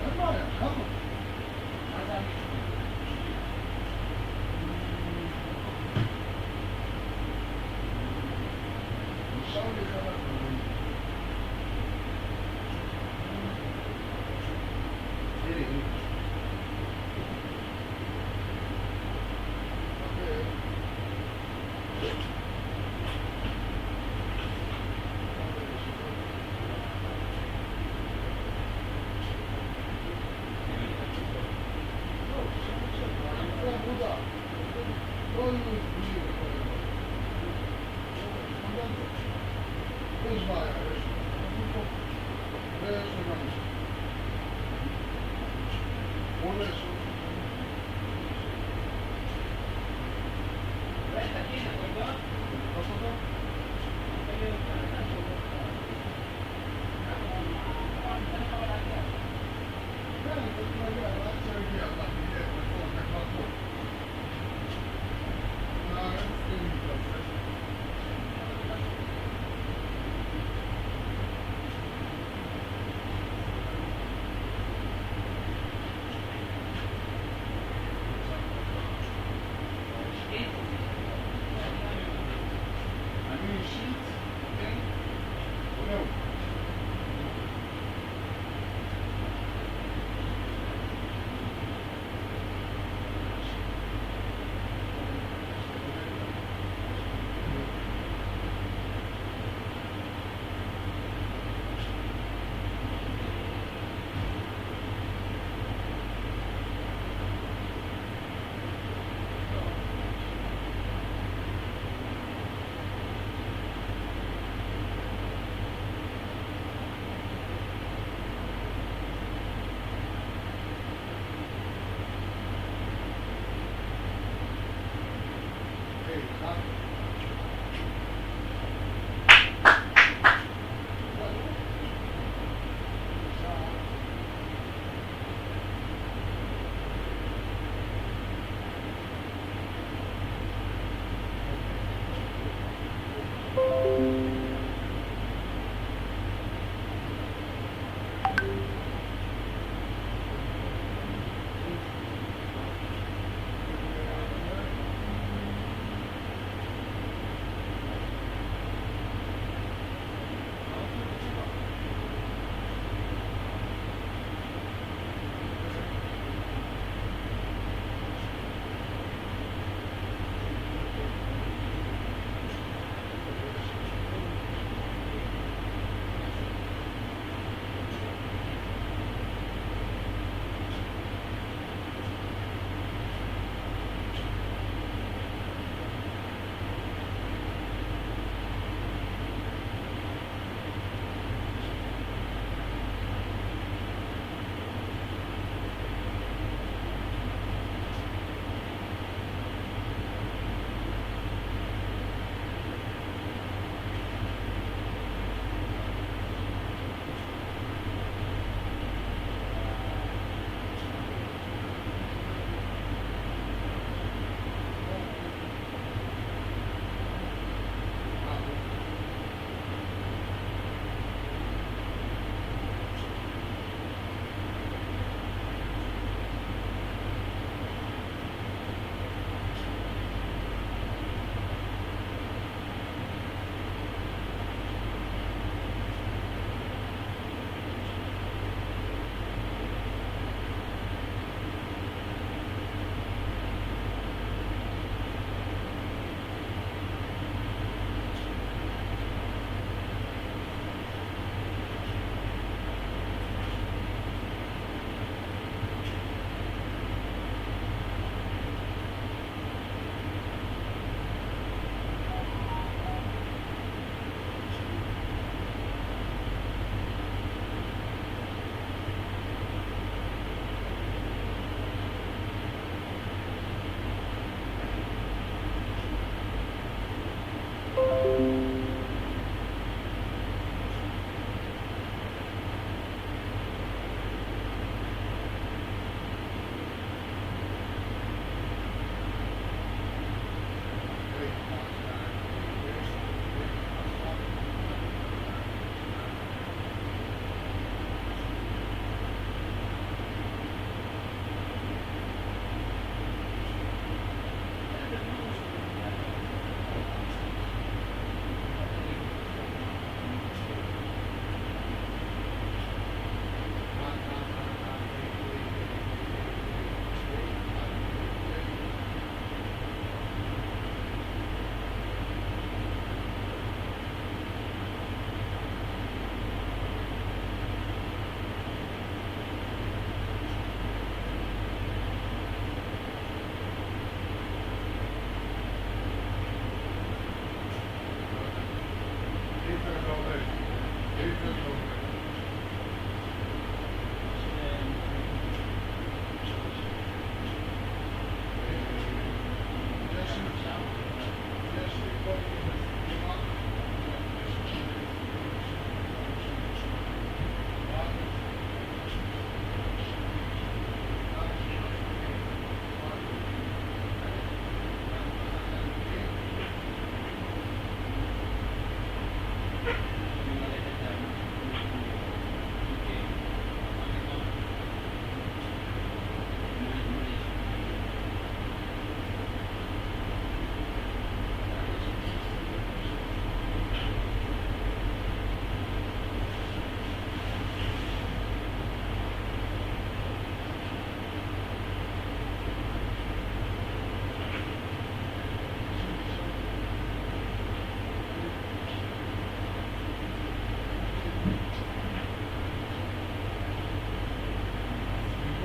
אין בעיה, כמה? נשאר לי חלק דברים. יש בעיה, יש. ויש וגם יש. עולה שם. אני אישית, כן? זהו.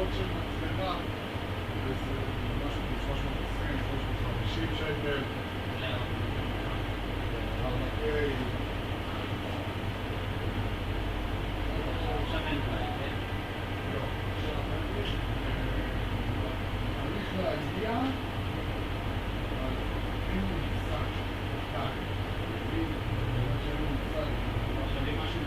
מצלמה, וזה משהו כמו 320, 350 שקל. 4K. צריך להגיע, אבל אין לי מושג מתי. אין לי מושג.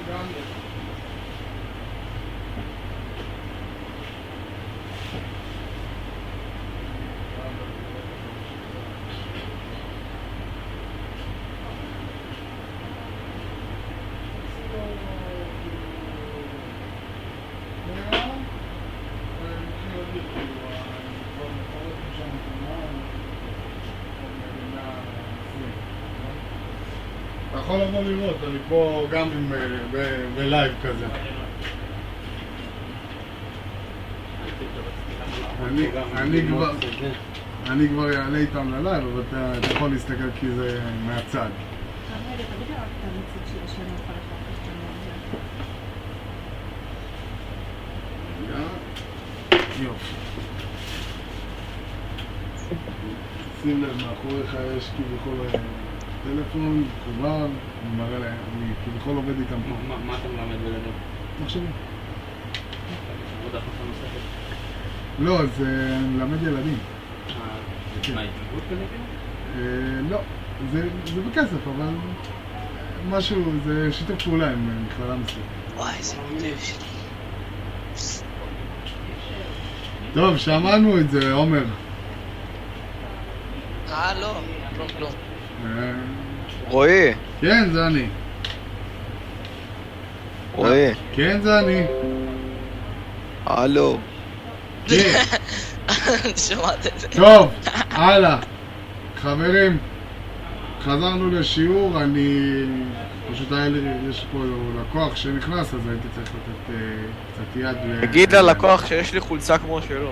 גם אתה יכול לבוא לראות, אני פה גם בלייב כזה. אני כבר אעלה איתם ללייב, אבל אתה יכול להסתכל כי זה מהצד. יופי. שים לב, מאחוריך יש כביכול טלפון, מחובר, אני מראה להם, אני כביכול עובד איתם פה. מה אתה מלמד בגדול? מחשבים. עבודה חפה נוספת? לא, זה מלמד ילדים. מה, התנגדות כזה כאילו? לא, זה בכסף, אבל משהו, זה שיתוף פעולה עם מכללה מסוימת. וואי, איזה מוטיב שלי. טוב, שמענו את זה, עומר. לא, כלום. רועי, כן, זה אני. רועי, כן, זה אני. הלו. כן. שמעת את זה. טוב, הלאה. חברים, חזרנו לשיעור, פשוט היה לי, יש פה לקוח שנכנס, אז הייתי צריך לתת קצת יד תגיד ללקוח שיש לי חולצה כמו שלו.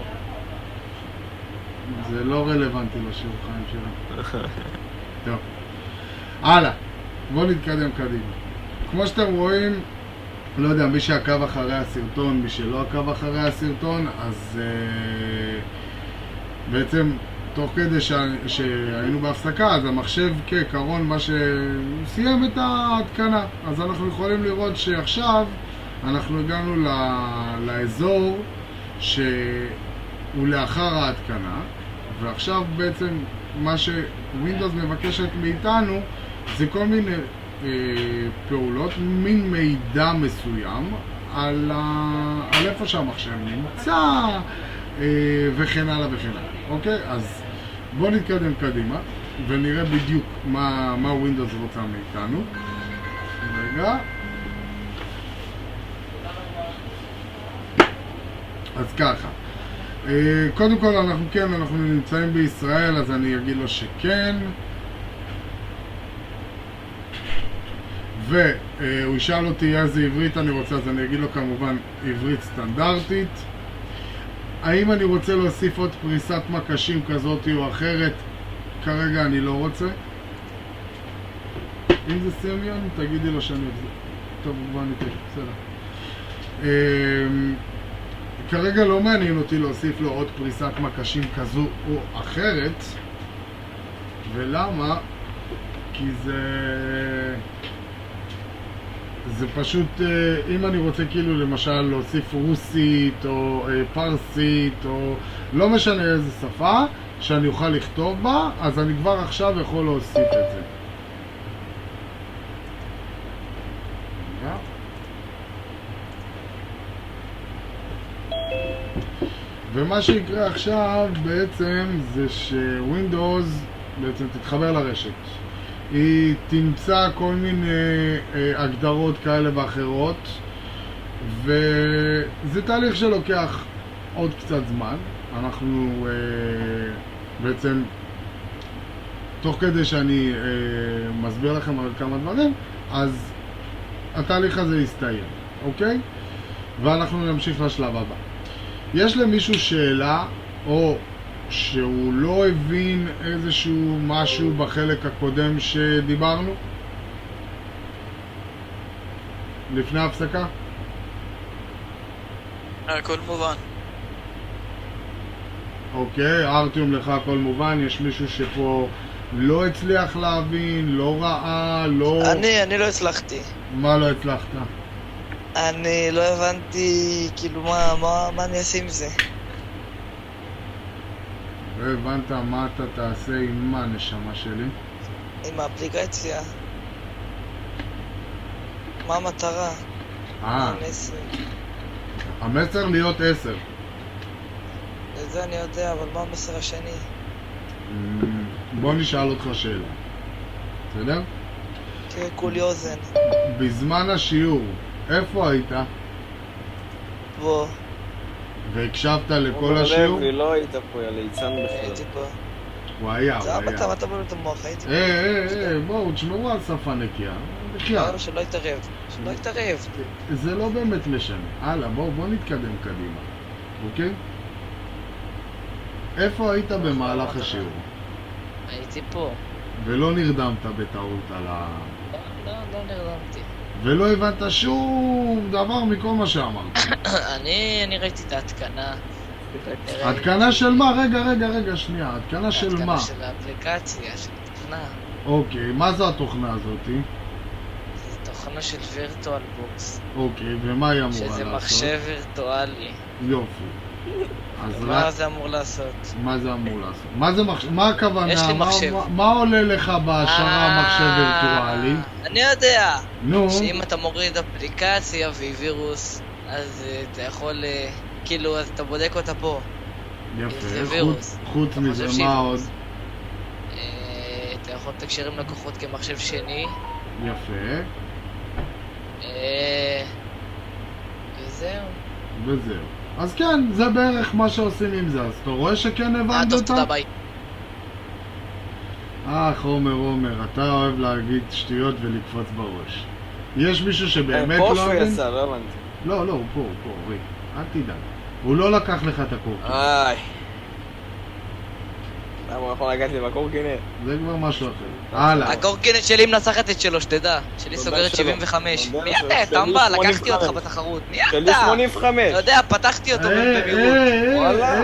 זה לא רלוונטי לשיעור חיים שלו. טוב. הלאה. בואו נתקדם קדימה. כמו שאתם רואים, לא יודע, מי שעקב אחרי הסרטון, מי שלא עקב אחרי הסרטון, אז בעצם תוך כדי שהיינו בהפסקה, אז המחשב כעיקרון מה שסיים את ההתקנה. אז אנחנו יכולים לראות שעכשיו אנחנו הגענו לאזור שהוא לאחר ההתקנה, ועכשיו בעצם מה שווינדוס מבקשת מאיתנו זה כל מיני פעולות, מין מידע מסוים על איפה שהמחשב נמצא וכן הלאה וכן הלאה. אוקיי? אז בואו נתקדם קדימה ונראה בדיוק מה ווינדוס רוצה מאיתנו. רגע. אז ככה. קודם כל אנחנו נמצאים בישראל, אז אני אגיד לו שכן. והוא ישאל אותי איזה עברית אני רוצה, אז אני אגיד לו כמובן עברית סטנדרטית. האם אני רוצה להוסיף עוד פריסת מקשים כזאת או אחרת? כרגע אני לא רוצה. אם זה סמיון, תגידי לו שאני אוהב זה. טוב, כבר ניתן, בסדר. כרגע לא מעניין אותי להוסיף לו עוד פריסת מקשים כזו או אחרת. ולמה? כי זה פשוט, אם אני רוצה כאילו למשל להוסיף רוסית או פרסית או לא משנה איזה שפה שאני אוכל לכתוב בה, אז אני כבר עכשיו יכול להוסיף את זה. ומה שיקרה עכשיו בעצם זה שווינדוס בעצם תתחבר לרשת. היא תמצא כל מיני הגדרות כאלה ואחרות, וזה תהליך שלוקח עוד קצת זמן. אנחנו בעצם תוך כדי שאני מסביר לכם על כמה דברים, אז התהליך הזה יסתיים, אוקיי? ואנחנו נמשיך לשלב הבא. יש למישהו שאלה או שהוא לא הבין איזשהו משהו בחלק הקודם שדיברנו? לפני ההפסקה? הכל מובן. אוקיי, ארטיום לך הכל מובן. יש מישהו שפה לא הצליח להבין, לא ראה, לא... אני לא הצלחתי. מה לא הצלחת? אני לא הבנתי, כאילו, מה אני אעשה עם זה? לא הבנת מה אתה תעשה עם מה, נשמה שלי? עם האפליקציה. מה המטרה? מה המסר? המסר להיות 10. את זה אני יודע, אבל מה המסר השני? בוא נשאל אותך שאלה. בסדר? תהיה כולי אוזן. בזמן השיעור, איפה היית? בוא. והקשבת לכל השיעור? לוי, לא היית פה, יא ליצן בכלל. הייתי פה. הוא היה, הוא זה היה. מה אתה בולט את המוח, הייתי פה. בואו, תשמרו על שפה נקייה. בחייאת. שלא יתערב. שלא יתערב. זה לא באמת משנה. הלאה, בואו נתקדם קדימה. אוקיי? איפה היית במהלך השיעור? הייתי פה. ולא נרדמת בטעות על ה... לא נרדמתי. ולא הבנת שום דבר מכל מה שאמרת. אני ראיתי את ההתקנה. התקנה של מה? רגע, שנייה. התקנה של מה? ההתקנה של האפליקציה, של התוכנה. אוקיי, מה זה התוכנה הזאת? זה תוכנה של וירטואל בוקס. אוקיי, ומה היא אמורה לעשות? שזה מחשב וירטואלי. יופי. אז מה זה אמור לעשות? מה זה אמור לעשות? מה זה מחשב? מה הכוונה? יש לי מחשב. מה עולה לך בהשערה מחשב וירטואלי? אני יודע. נו. שאם אתה מוריד אפליקציה והיא וירוס, אז אתה יכול, כאילו, אז אתה בודק אותה פה. זה יפה. וירוס. חוץ מזה, מחשב מה שהיא עוד? וירוס. אתה יכול לתקשר עם לקוחות כמחשב שני. יפה. וזהו. אז כן, זה בערך מה שעושים עם זה. אז אתה רואה שכן הבנת טוב, אותה? תודה, ביי. עומר, אתה אוהב להגיד שטויות ולקפוץ בראש. יש מישהו שבאמת פה לא שהוא הבין? יצא, לא הבנתי. לא, הוא פה, ריק. אל תדאג. הוא לא לקח לך את הקורקינט. איי. למה הוא יכול לגעת לי בקורקינט? זה כבר משהו אחר. הלאה. הקורקינט שלי מנצחת את שלו, שתדע. שלי תודה סוגרת שלא. 75. תודה מי שלא. אתה? שלי טמבה, לקחתי 85. אותך בתחרות. מי שלי אתה? 85. אתה יודע, פתחתי אותו במהירות. וואלה.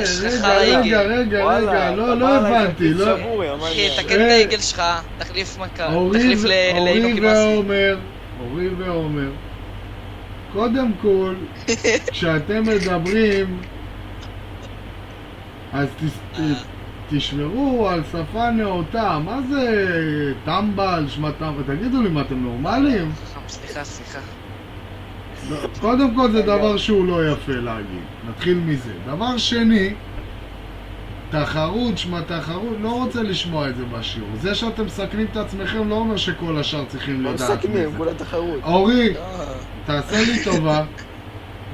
יש לך רגע, לא הבנתי, לא. אחי, תקן את העגל שלך, תחליף אורי ועומר, קודם כל, כשאתם מדברים, אז תשמרו על שפה נאותה. מה זה טמבל, שמה טמבל? תגידו לי, מה אתם נורמליים? סליחה. קודם כל זה דבר שהוא לא יפה להגיד, נתחיל מזה. דבר שני, תחרות, לא רוצה לשמוע את זה בשיעור. זה שאתם מסכנים את עצמכם לא אומר שכל השאר צריכים לדעת מזה. מסכנים, כולה תחרות. אורי, תעשה לי טובה,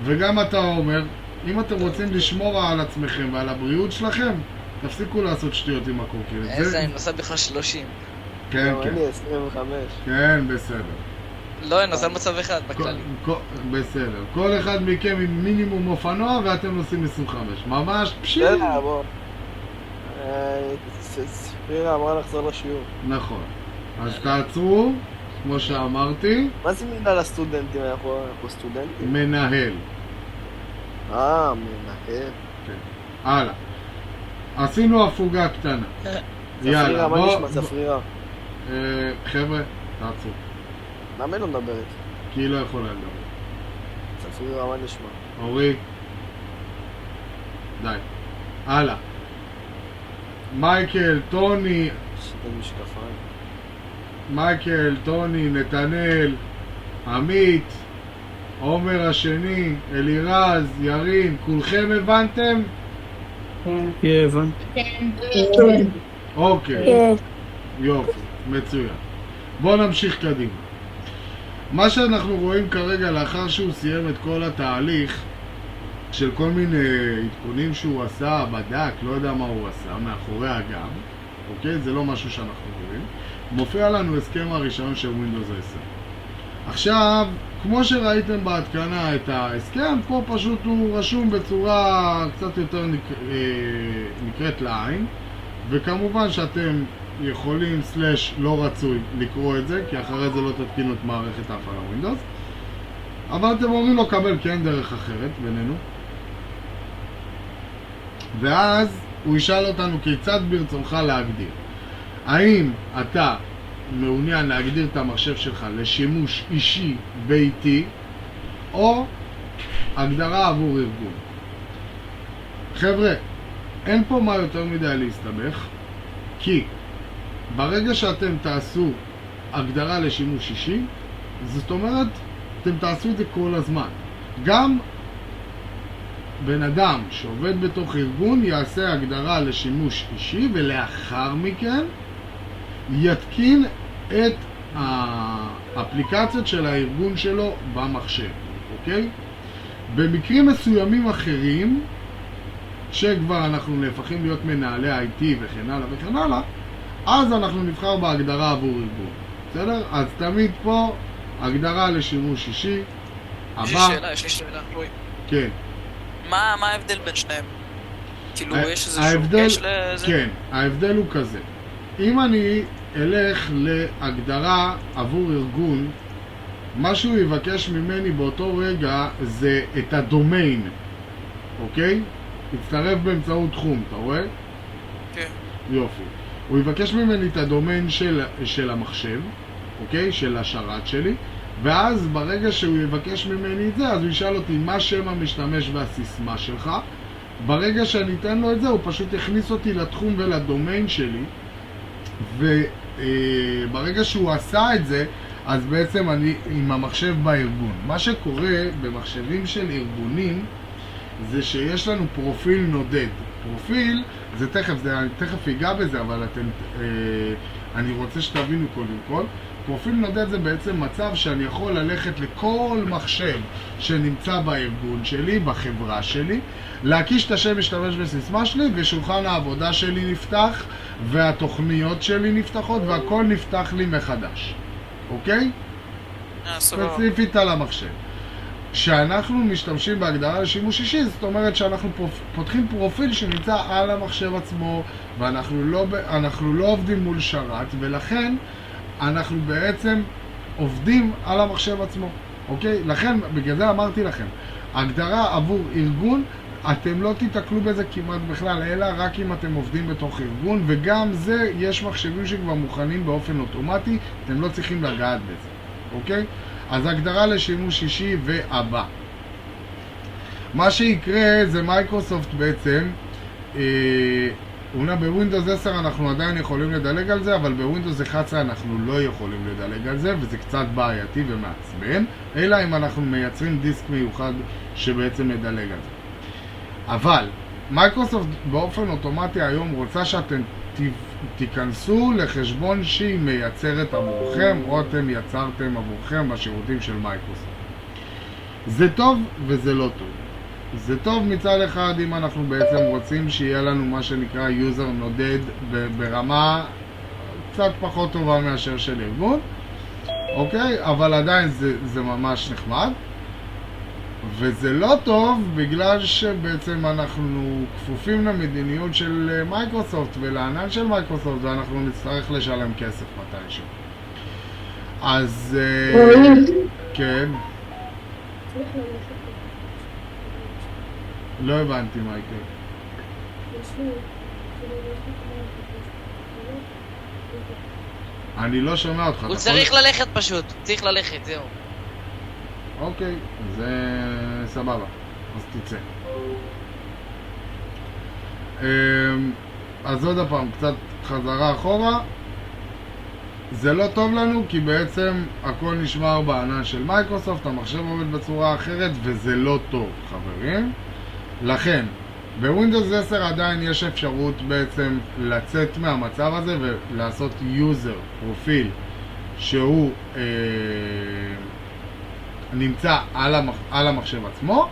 וגם אתה אומר, אם אתם רוצים לשמור על עצמכם ועל הבריאות שלכם, תפסיקו לעשות שטויות עם הקורקינט. איזה, אני נוסע בכלל 30. כן. אני 25. כן, בסדר. לא, אין, נוסע מצב אחד בכללי. בסדר. כל אחד מכם עם מינימום אופנוע ואתם נוסעים 25. ממש פשיט. בסדר, בוא. ספירה אמרה לחזור לשיעור. נכון. אז תעצרו, כמו שאמרתי, מה זה מנהל הסטודנטים? אנחנו סטודנטים? מנהל. מנהל. הלאה. עשינו הפוגה קטנה. יאללה, ספרירה, מה בוא... נשמע ספרירה? חבר'ה, תעצרו. למה היא לא מדברת? כי היא לא יכולה לדבר. ספרירה, מה נשמע? אורי. די. הלאה. מייקל, טוני, שתן משקפיים. מייקל, טוני, נתנאל, עמית, עומר השני, אלירז, ירין, כולכם הבנתם? כן, הבנתי. כן. אוקיי, כן. יופי, מצוין. בואו נמשיך קדימה. מה שאנחנו רואים כרגע לאחר שהוא סיים את כל התהליך של כל מיני עדכונים שהוא עשה, בדק, לא יודע מה הוא עשה, מאחורי הגב, אוקיי? זה לא משהו שאנחנו רואים. מופיע לנו הסכם הרישיון של Windows 10. עכשיו, כמו שראיתם בהתקנה את ההסכם, פה פשוט הוא רשום בצורה קצת יותר נקראת לעין, וכמובן שאתם יכולים לא רצוי לקרוא את זה, כי אחרי זה לא תתקינו את מערכת ההפעלה Windows, אבל אתם אומרים לו קבל, כי אין דרך אחרת בינינו. ואז הוא ישאל אותנו כיצד ברצונך להגדיר. האם אתה מעוניין להגדיר את המחשב שלך לשימוש אישי ביתי, או הגדרה עבור ארגון? חבר'ה, אין פה מה יותר מדי להסתבך, כי ברגע שאתם תעשו הגדרה לשימוש אישי, זאת אומרת, אתם תעשו את זה כל הזמן. גם בן אדם שעובד בתוך ארגון יעשה הגדרה לשימוש אישי, ולאחר מכן יתקין את האפליקציות של הארגון שלו במחשב, אוקיי? במקרים מסוימים אחרים, שכבר אנחנו נהפכים להיות מנהלי IT וכן הלאה וכן הלאה, אז אנחנו נבחר בהגדרה עבור ארגון. בסדר? אז תמיד פה הגדרה לשימוש אישי. יש לי שאלה, רועי. כן. מה ההבדל בין שניהם? כאילו, יש איזשהו ההבדל, קש לזה? כן, ההבדל הוא כזה. אם אני אלך להגדרה עבור ארגון, מה שהוא יבקש ממני באותו רגע זה את הדומיין, אוקיי? יצטרף באמצעות תחום, אתה רואה? כן. יופי. הוא יבקש ממני את הדומיין של המחשב, אוקיי? של השרת שלי, ואז ברגע שהוא יבקש ממני את זה, אז הוא ישאל אותי מה שם המשתמש והסיסמה שלך. ברגע שאני אתן לו את זה, הוא פשוט יכניס אותי לתחום ולדומיין שלי, וברגע שהוא עשה את זה, אז בעצם אני עם המחשב בארגון. מה שקורה במחשבים של ארגונים, זה שיש לנו פרופיל נודד. פרופיל, זה אני תכף אגע בזה, אבל אני רוצה שתבינו קודם כל. פרופיל נודד זה בעצם מצב שאני יכול ללכת לכל מחשב שנמצא בארגון שלי, בחברה שלי, להקיש את השם משתמש וסיסמה שלי, ושולחן העבודה שלי נפתח, והתוכניות שלי נפתחות, והכל נפתח לי מחדש. אוקיי? ספציפית על המחשב. כשאנחנו משתמשים בהגדרה לשימוש אישי, זאת אומרת שאנחנו פותחים פרופיל שנמצא על המחשב עצמו, ואנחנו לא עובדים מול שרת, ולכן אנחנו בעצם עובדים על המחשב עצמו, אוקיי? לכן, בגלל זה אמרתי לכם, הגדרה עבור ארגון, אתם לא תתקלו בזה כמעט בכלל, אלא רק אם אתם עובדים בתוך ארגון, וגם זה, יש מחשבים שכבר מוכנים באופן אוטומטי, אתם לא צריכים לגעת בזה, אוקיי? אז הגדרה לשימוש אישי והבא. מה שיקרה זה מייקרוסופט בעצם, אומנם בווינדוס 10 אנחנו עדיין יכולים לדלג על זה, אבל בווינדוס 11 אנחנו לא יכולים לדלג על זה, וזה קצת בעייתי ומעצבן, אלא אם אנחנו מייצרים דיסק מיוחד שבעצם מדלג על זה. אבל מייקרוסופט באופן אוטומטי היום רוצה שאתם תיכנסו לחשבון שהיא מייצרת עבורכם, או אתם יצרתם עבורכם בשירותים של מייקרוסופט. זה טוב וזה לא טוב. זה טוב מצד אחד אם אנחנו בעצם רוצים שיהיה לנו מה שנקרא יוזר נודד ברמה קצת פחות טובה מאשר של ארגון, אוקיי? אבל עדיין זה ממש נחמד. וזה לא טוב בגלל שבעצם אנחנו כפופים למדיניות של מייקרוסופט ולענן של מייקרוסופט, ואנחנו נצטרך לשלם כסף מתישהו. אז כן. לא הבנתי מייקל. אני לא שומע אותך. הוא צריך ללכת פשוט, צריך ללכת, זהו. אוקיי, זה סבבה, אז תצא. אז עוד הפעם, קצת חזרה אחורה. זה לא טוב לנו כי בעצם הכל נשמר בענן של מייקרוסופט, המחשב עובד בצורה אחרת וזה לא טוב, חברים. לכן, בווינדוס 10 עדיין יש אפשרות בעצם לצאת מהמצב הזה ולעשות יוזר, פרופיל, שהוא נמצא על המחשב עצמו,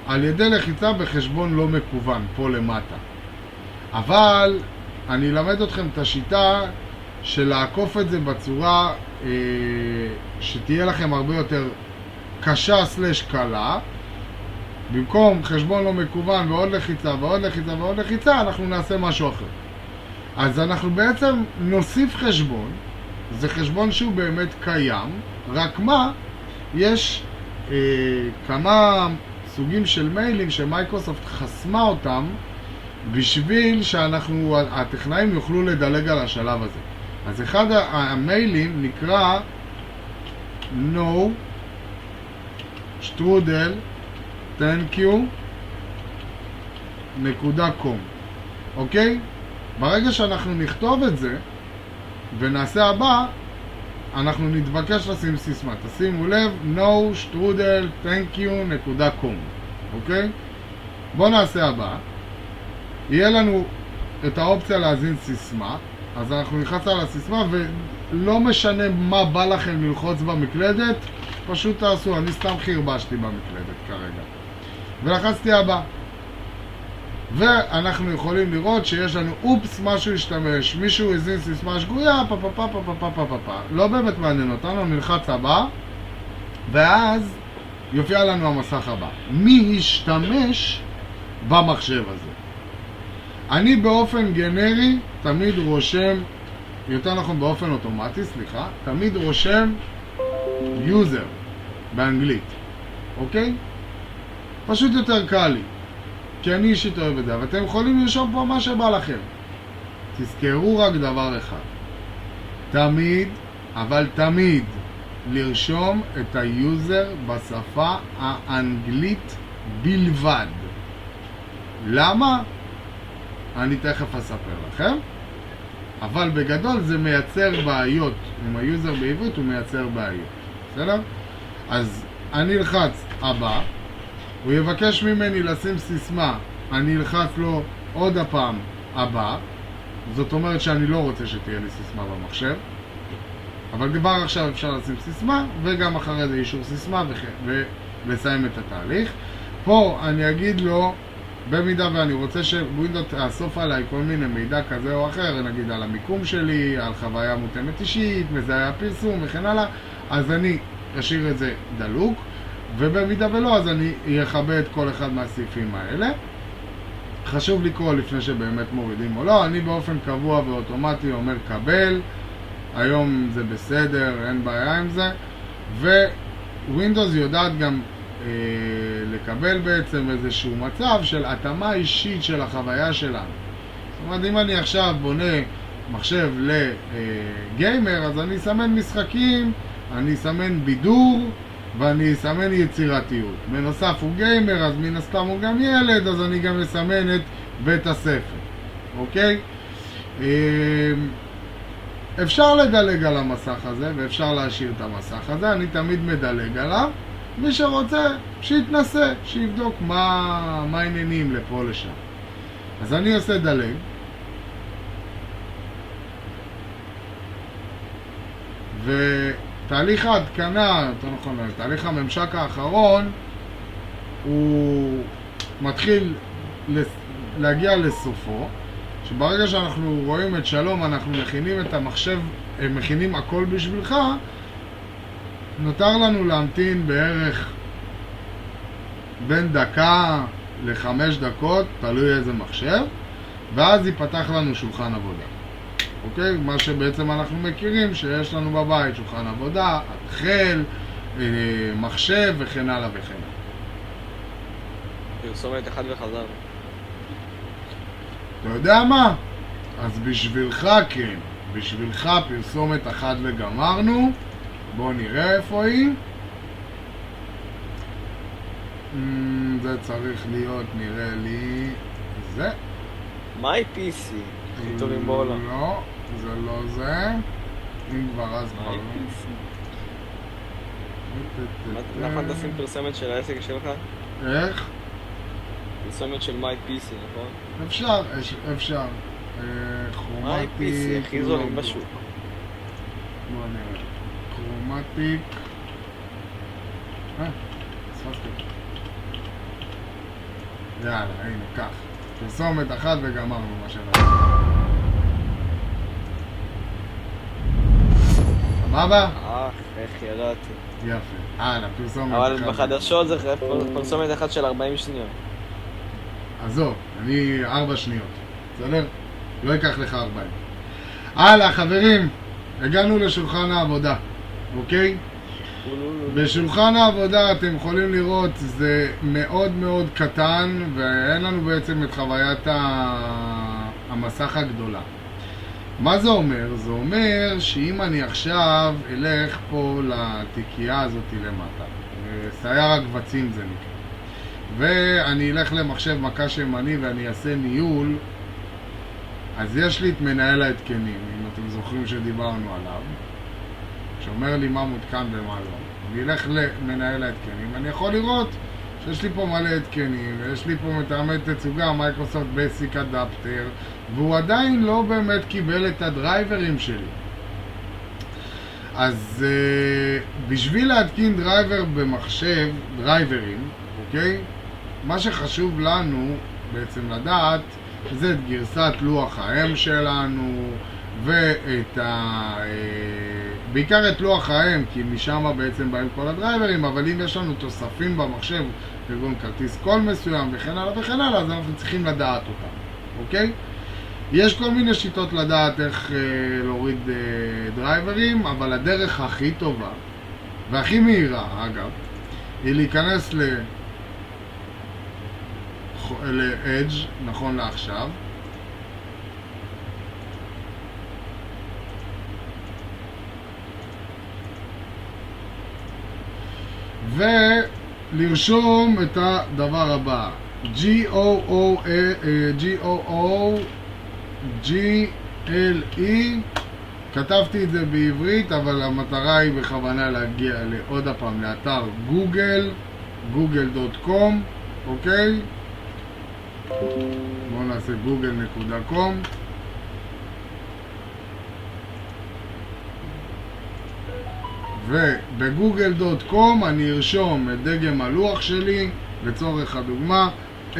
על ידי לחיצה בחשבון לא מקוון, פה למטה. אבל אני אלמד אתכם את השיטה של לעקוף את זה בצורה שתהיה לכם הרבה יותר קשה סלש קלה. במקום חשבון לא מקוון ועוד לחיצה ועוד לחיצה ועוד לחיצה, אנחנו נעשה משהו אחר. אז אנחנו בעצם נוסיף חשבון, זה חשבון שהוא באמת קיים, רק מה, יש כמה סוגים של מיילים שמייקרוסופט חסמה אותם בשביל שאנחנו, הטכנאים יוכלו לדלג על השלב הזה. אז אחד המיילים נקרא no strudel thank you.com, אוקיי? ברגע שאנחנו נכתוב את זה ונעשה הבא, אנחנו נתבקש לשים סיסמה. תשימו לב, no strudel thank you.com, אוקיי? בואו נעשה הבא. יהיה לנו את האופציה להזין סיסמה, אז אנחנו נכנס על הסיסמה ולא משנה מה בא לכם ללחוץ במקלדת, פשוט תעשו, אני סתם חרבשתי במקלדת כרגע. ולחצתי הבא. ואנחנו יכולים לראות שיש לנו אופס, משהו השתמש, מישהו הזין סיסמה שגויה, לא באמת מעניין אותנו, נלחץ הבא, ואז יופיע לנו המסך הבא. מי השתמש במחשב הזה? אני באופן גנרי תמיד רושם, יותר נכון באופן אוטומטי, סליחה, תמיד רושם user באנגלית, אוקיי? פשוט יותר קל לי, כי אני אישית אוהב את זה, אבל אתם יכולים לרשום פה מה שבא לכם. תזכרו רק דבר אחד, תמיד, אבל תמיד, לרשום את היוזר בשפה האנגלית בלבד. למה? אני תכף אספר לכם, אבל בגדול זה מייצר בעיות. עם היוזר בעברית הוא מייצר בעיות, בסדר? אז אני אלחץ הבא, הוא יבקש ממני לשים סיסמה, אני אלחץ לו עוד הפעם הבא, זאת אומרת שאני לא רוצה שתהיה לי סיסמה במחשב, אבל כבר עכשיו אפשר לשים סיסמה, וגם אחרי זה אישור סיסמה ולסיים את התהליך. פה אני אגיד לו, במידה ואני רוצה שווינדוס תאסוף עליי כל מיני מידע כזה או אחר, נגיד על המיקום שלי, על חוויה מותאמת אישית, מזהה הפרסום וכן הלאה, אז אני אשאיר את זה דלוק, ובמידה ולא אז אני אחבא את כל אחד מהסעיפים האלה. חשוב לקרוא לפני שבאמת מורידים או לא. אני באופן קבוע ואוטומטי אומר קבל, היום זה בסדר, אין בעיה עם זה, ווינדוס יודעת גם לקבל בעצם איזשהו מצב של התאמה אישית של החוויה שלנו. זאת אומרת, אם אני עכשיו בונה מחשב לגיימר, אז אני אסמן משחקים, אני אסמן בידור, ואני אסמן יצירתיות. בנוסף הוא גיימר, אז מן הסתם הוא גם ילד, אז אני גם אסמן את בית הספר. אוקיי? אפשר לדלג על המסך הזה, ואפשר להשאיר את המסך הזה. אני תמיד מדלג עליו. מי שרוצה, שיתנסה, שיבדוק מה העניינים לפה לשם. אז אני עושה דלג. ותהליך ההתקנה, יותר נכון, תהליך הממשק האחרון, הוא מתחיל להגיע לסופו, שברגע שאנחנו רואים את שלום, אנחנו מכינים את המחשב, מכינים הכל בשבילך, נותר לנו להמתין בערך בין דקה ל5 דקות, תלוי איזה מחשב, ואז ייפתח לנו שולחן עבודה. אוקיי? מה שבעצם אנחנו מכירים שיש לנו בבית, שולחן עבודה, התחל, מחשב וכן הלאה וכן הלאה. פרסומת אחד וחזר. אתה יודע מה? אז בשבילך כן, בשבילך פרסומת אחת וגמרנו. בואו נראה איפה היא. זה צריך להיות, נראה לי, זה. מיי PC, הכי טובים בעולם. לא, זה לא זה. אם כבר אז כבר לא. נכון תשים פרסומת של העסק שלך? איך? פרסומת של מיי PC, נכון? אפשר. מיי PC, הכי זולים בשוק. בוא נראה. כרומטיק. ספסתי. יאללה, הנה, כך. פרסומת אחת וגמרנו מה שלנו. סבבה? איך ידעתי. יפה. הלאה, פרסומת אחת. אבל בחדשות זה פרסומת אחת של 40 שניות. עזוב, אני 4 שניות. בסדר? לא ייקח לך 40. הלאה, חברים. הגענו לשולחן העבודה. אוקיי? בשולחן העבודה אתם יכולים לראות זה מאוד מאוד קטן ואין לנו בעצם את חוויית המסך הגדולה. מה זה אומר? זה אומר שאם אני עכשיו אלך פה לתיקייה הזאת למטה, סייר הקבצים זה נקרא, ואני אלך למחשב מקש ימני ואני אעשה ניהול, אז יש לי את מנהל ההתקנים, אם אתם זוכרים שדיברנו עליו, שאומר לי מה מותקן ומה לא. אני אלך למנהל ההתקנים, אני יכול לראות שיש לי פה מלא התקנים, ויש לי פה מתאמת תצוגה, מייקרוסופט בייסיק אדפטר, והוא עדיין לא באמת קיבל את הדרייברים שלי. אז בשביל להתקין דרייבר במחשב, דרייברים, אוקיי? מה שחשוב לנו בעצם לדעת, זה את גרסת לוח האם שלנו, ואת בעיקר את לוח האם, כי משם בעצם באים כל הדרייברים, אבל אם יש לנו תוספים במחשב, כגון כרטיס קול מסוים וכן הלאה וכן הלאה, אז אנחנו צריכים לדעת אותם, אוקיי? יש כל מיני שיטות לדעת איך להוריד דרייברים, אבל הדרך הכי טובה, והכי מהירה אגב, היא להיכנס ל-Edge, נכון לעכשיו, ולרשום את הדבר הבא, GOOGLE, כתבתי את זה בעברית, אבל המטרה היא בכוונה להגיע לעוד הפעם לאתר גוגל, google.com, אוקיי? בואו נעשה google.com. ובגוגל.com אני ארשום את דגם הלוח שלי, לצורך הדוגמה H610,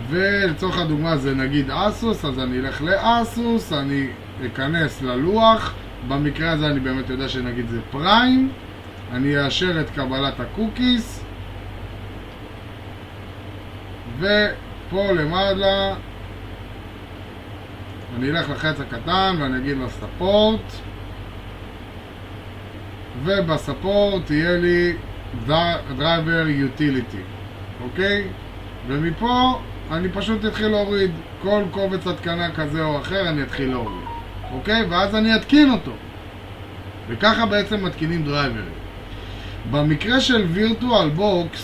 ולצורך הדוגמה זה נגיד אסוס, אז אני אלך לאסוס, אני אכנס ללוח, במקרה הזה אני באמת יודע שנגיד זה פריים, אני אאשר את קבלת הקוקיס, ופה למעלה אני אלך לחץ הקטן ואני אגיד לו ספורט, ובספורט יהיה לי driver utility, אוקיי? ומפה אני פשוט אתחיל להוריד כל קובץ התקנה כזה או אחר, אני אתחיל להוריד, אוקיי? ואז אני אתקין אותו, וככה בעצם מתקינים דרייברים. במקרה של Virtual Box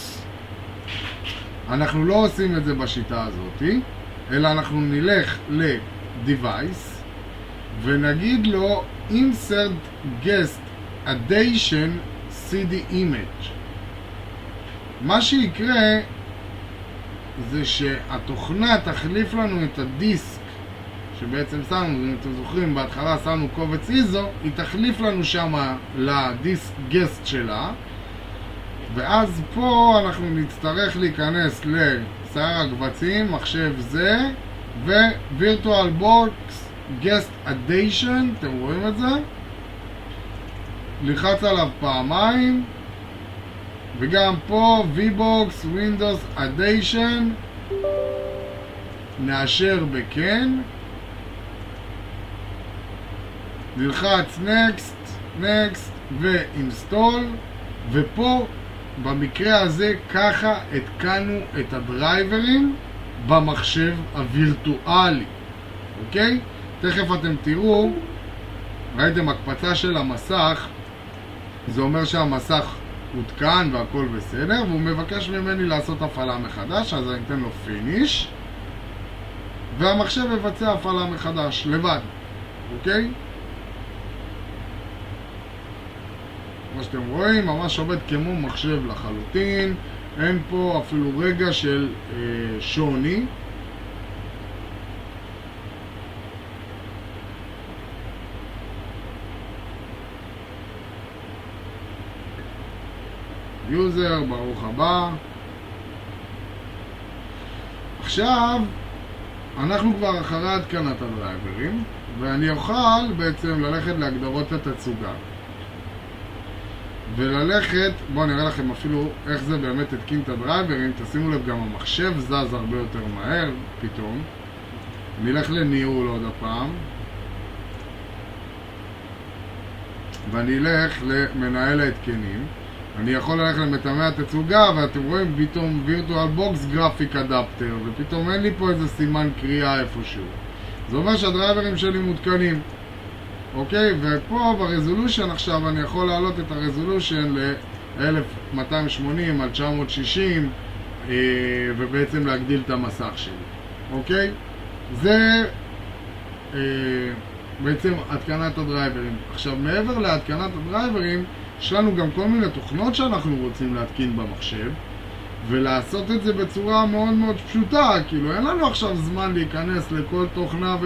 אנחנו לא עושים את זה בשיטה הזאת, אלא אנחנו נלך ל-Device ונגיד לו Insert Guest Addition CD Image. מה שיקרה זה שהתוכנה תחליף לנו את הדיסק שבעצם שמנו, אם אתם זוכרים, בהתחלה שמנו קובץ איזו, היא תחליף לנו שם לדיסק גסט שלה, ואז פה אנחנו נצטרך להיכנס לסייר הקבצים, מחשב זה, ו-Virtual Box guest addition, אתם רואים את זה? לחץ עליו פעמיים, וגם פה VBox Windows Addition, נאשר בכן, נלחץ Next ו-Install, ופה במקרה הזה ככה התקנו את הדרייברים במחשב הווירטואלי, אוקיי? תכף אתם תראו, ראיתם הקפצה של המסך, זה אומר שהמסך הותקן והכל בסדר, והוא מבקש ממני לעשות הפעלה מחדש, אז אני אתן לו Finish, והמחשב יבצע הפעלה מחדש לבד, אוקיי? כמו שאתם רואים, ממש עובד כמו מחשב לחלוטין, אין פה אפילו רגע של שוני. יוזר, ברוך הבא. עכשיו אנחנו כבר אחרי התקנת הדרייברים, ואני אוכל בעצם ללכת להגדרות התצוגה וללכת, בואו נראה לכם אפילו איך זה באמת התקין את הדרייברים. תשימו לב, גם המחשב זז הרבה יותר מהר פתאום. נלך לניהול עוד הפעם, ואני אלך למנהל ההתקנים. אני יכול ללכת למטמא התצוגה, ואתם רואים פתאום VirtualBox Graphic Adapter, ופתאום אין לי פה איזה סימן קריאה איפשהו. זה אומר שהדרייברים שלי מותקנים. אוקיי, ופה ברזולושן עכשיו אני יכול להעלות את הרזולושן ל-1280 על 960 ובעצם להגדיל את המסך שלי. אוקיי? זה בעצם התקנת הדרייברים. עכשיו, מעבר להתקנת הדרייברים, יש לנו גם כל מיני תוכנות שאנחנו רוצים להתקין במחשב, ולעשות את זה בצורה מאוד מאוד פשוטה. כאילו, אין לנו עכשיו זמן להיכנס לכל תוכנה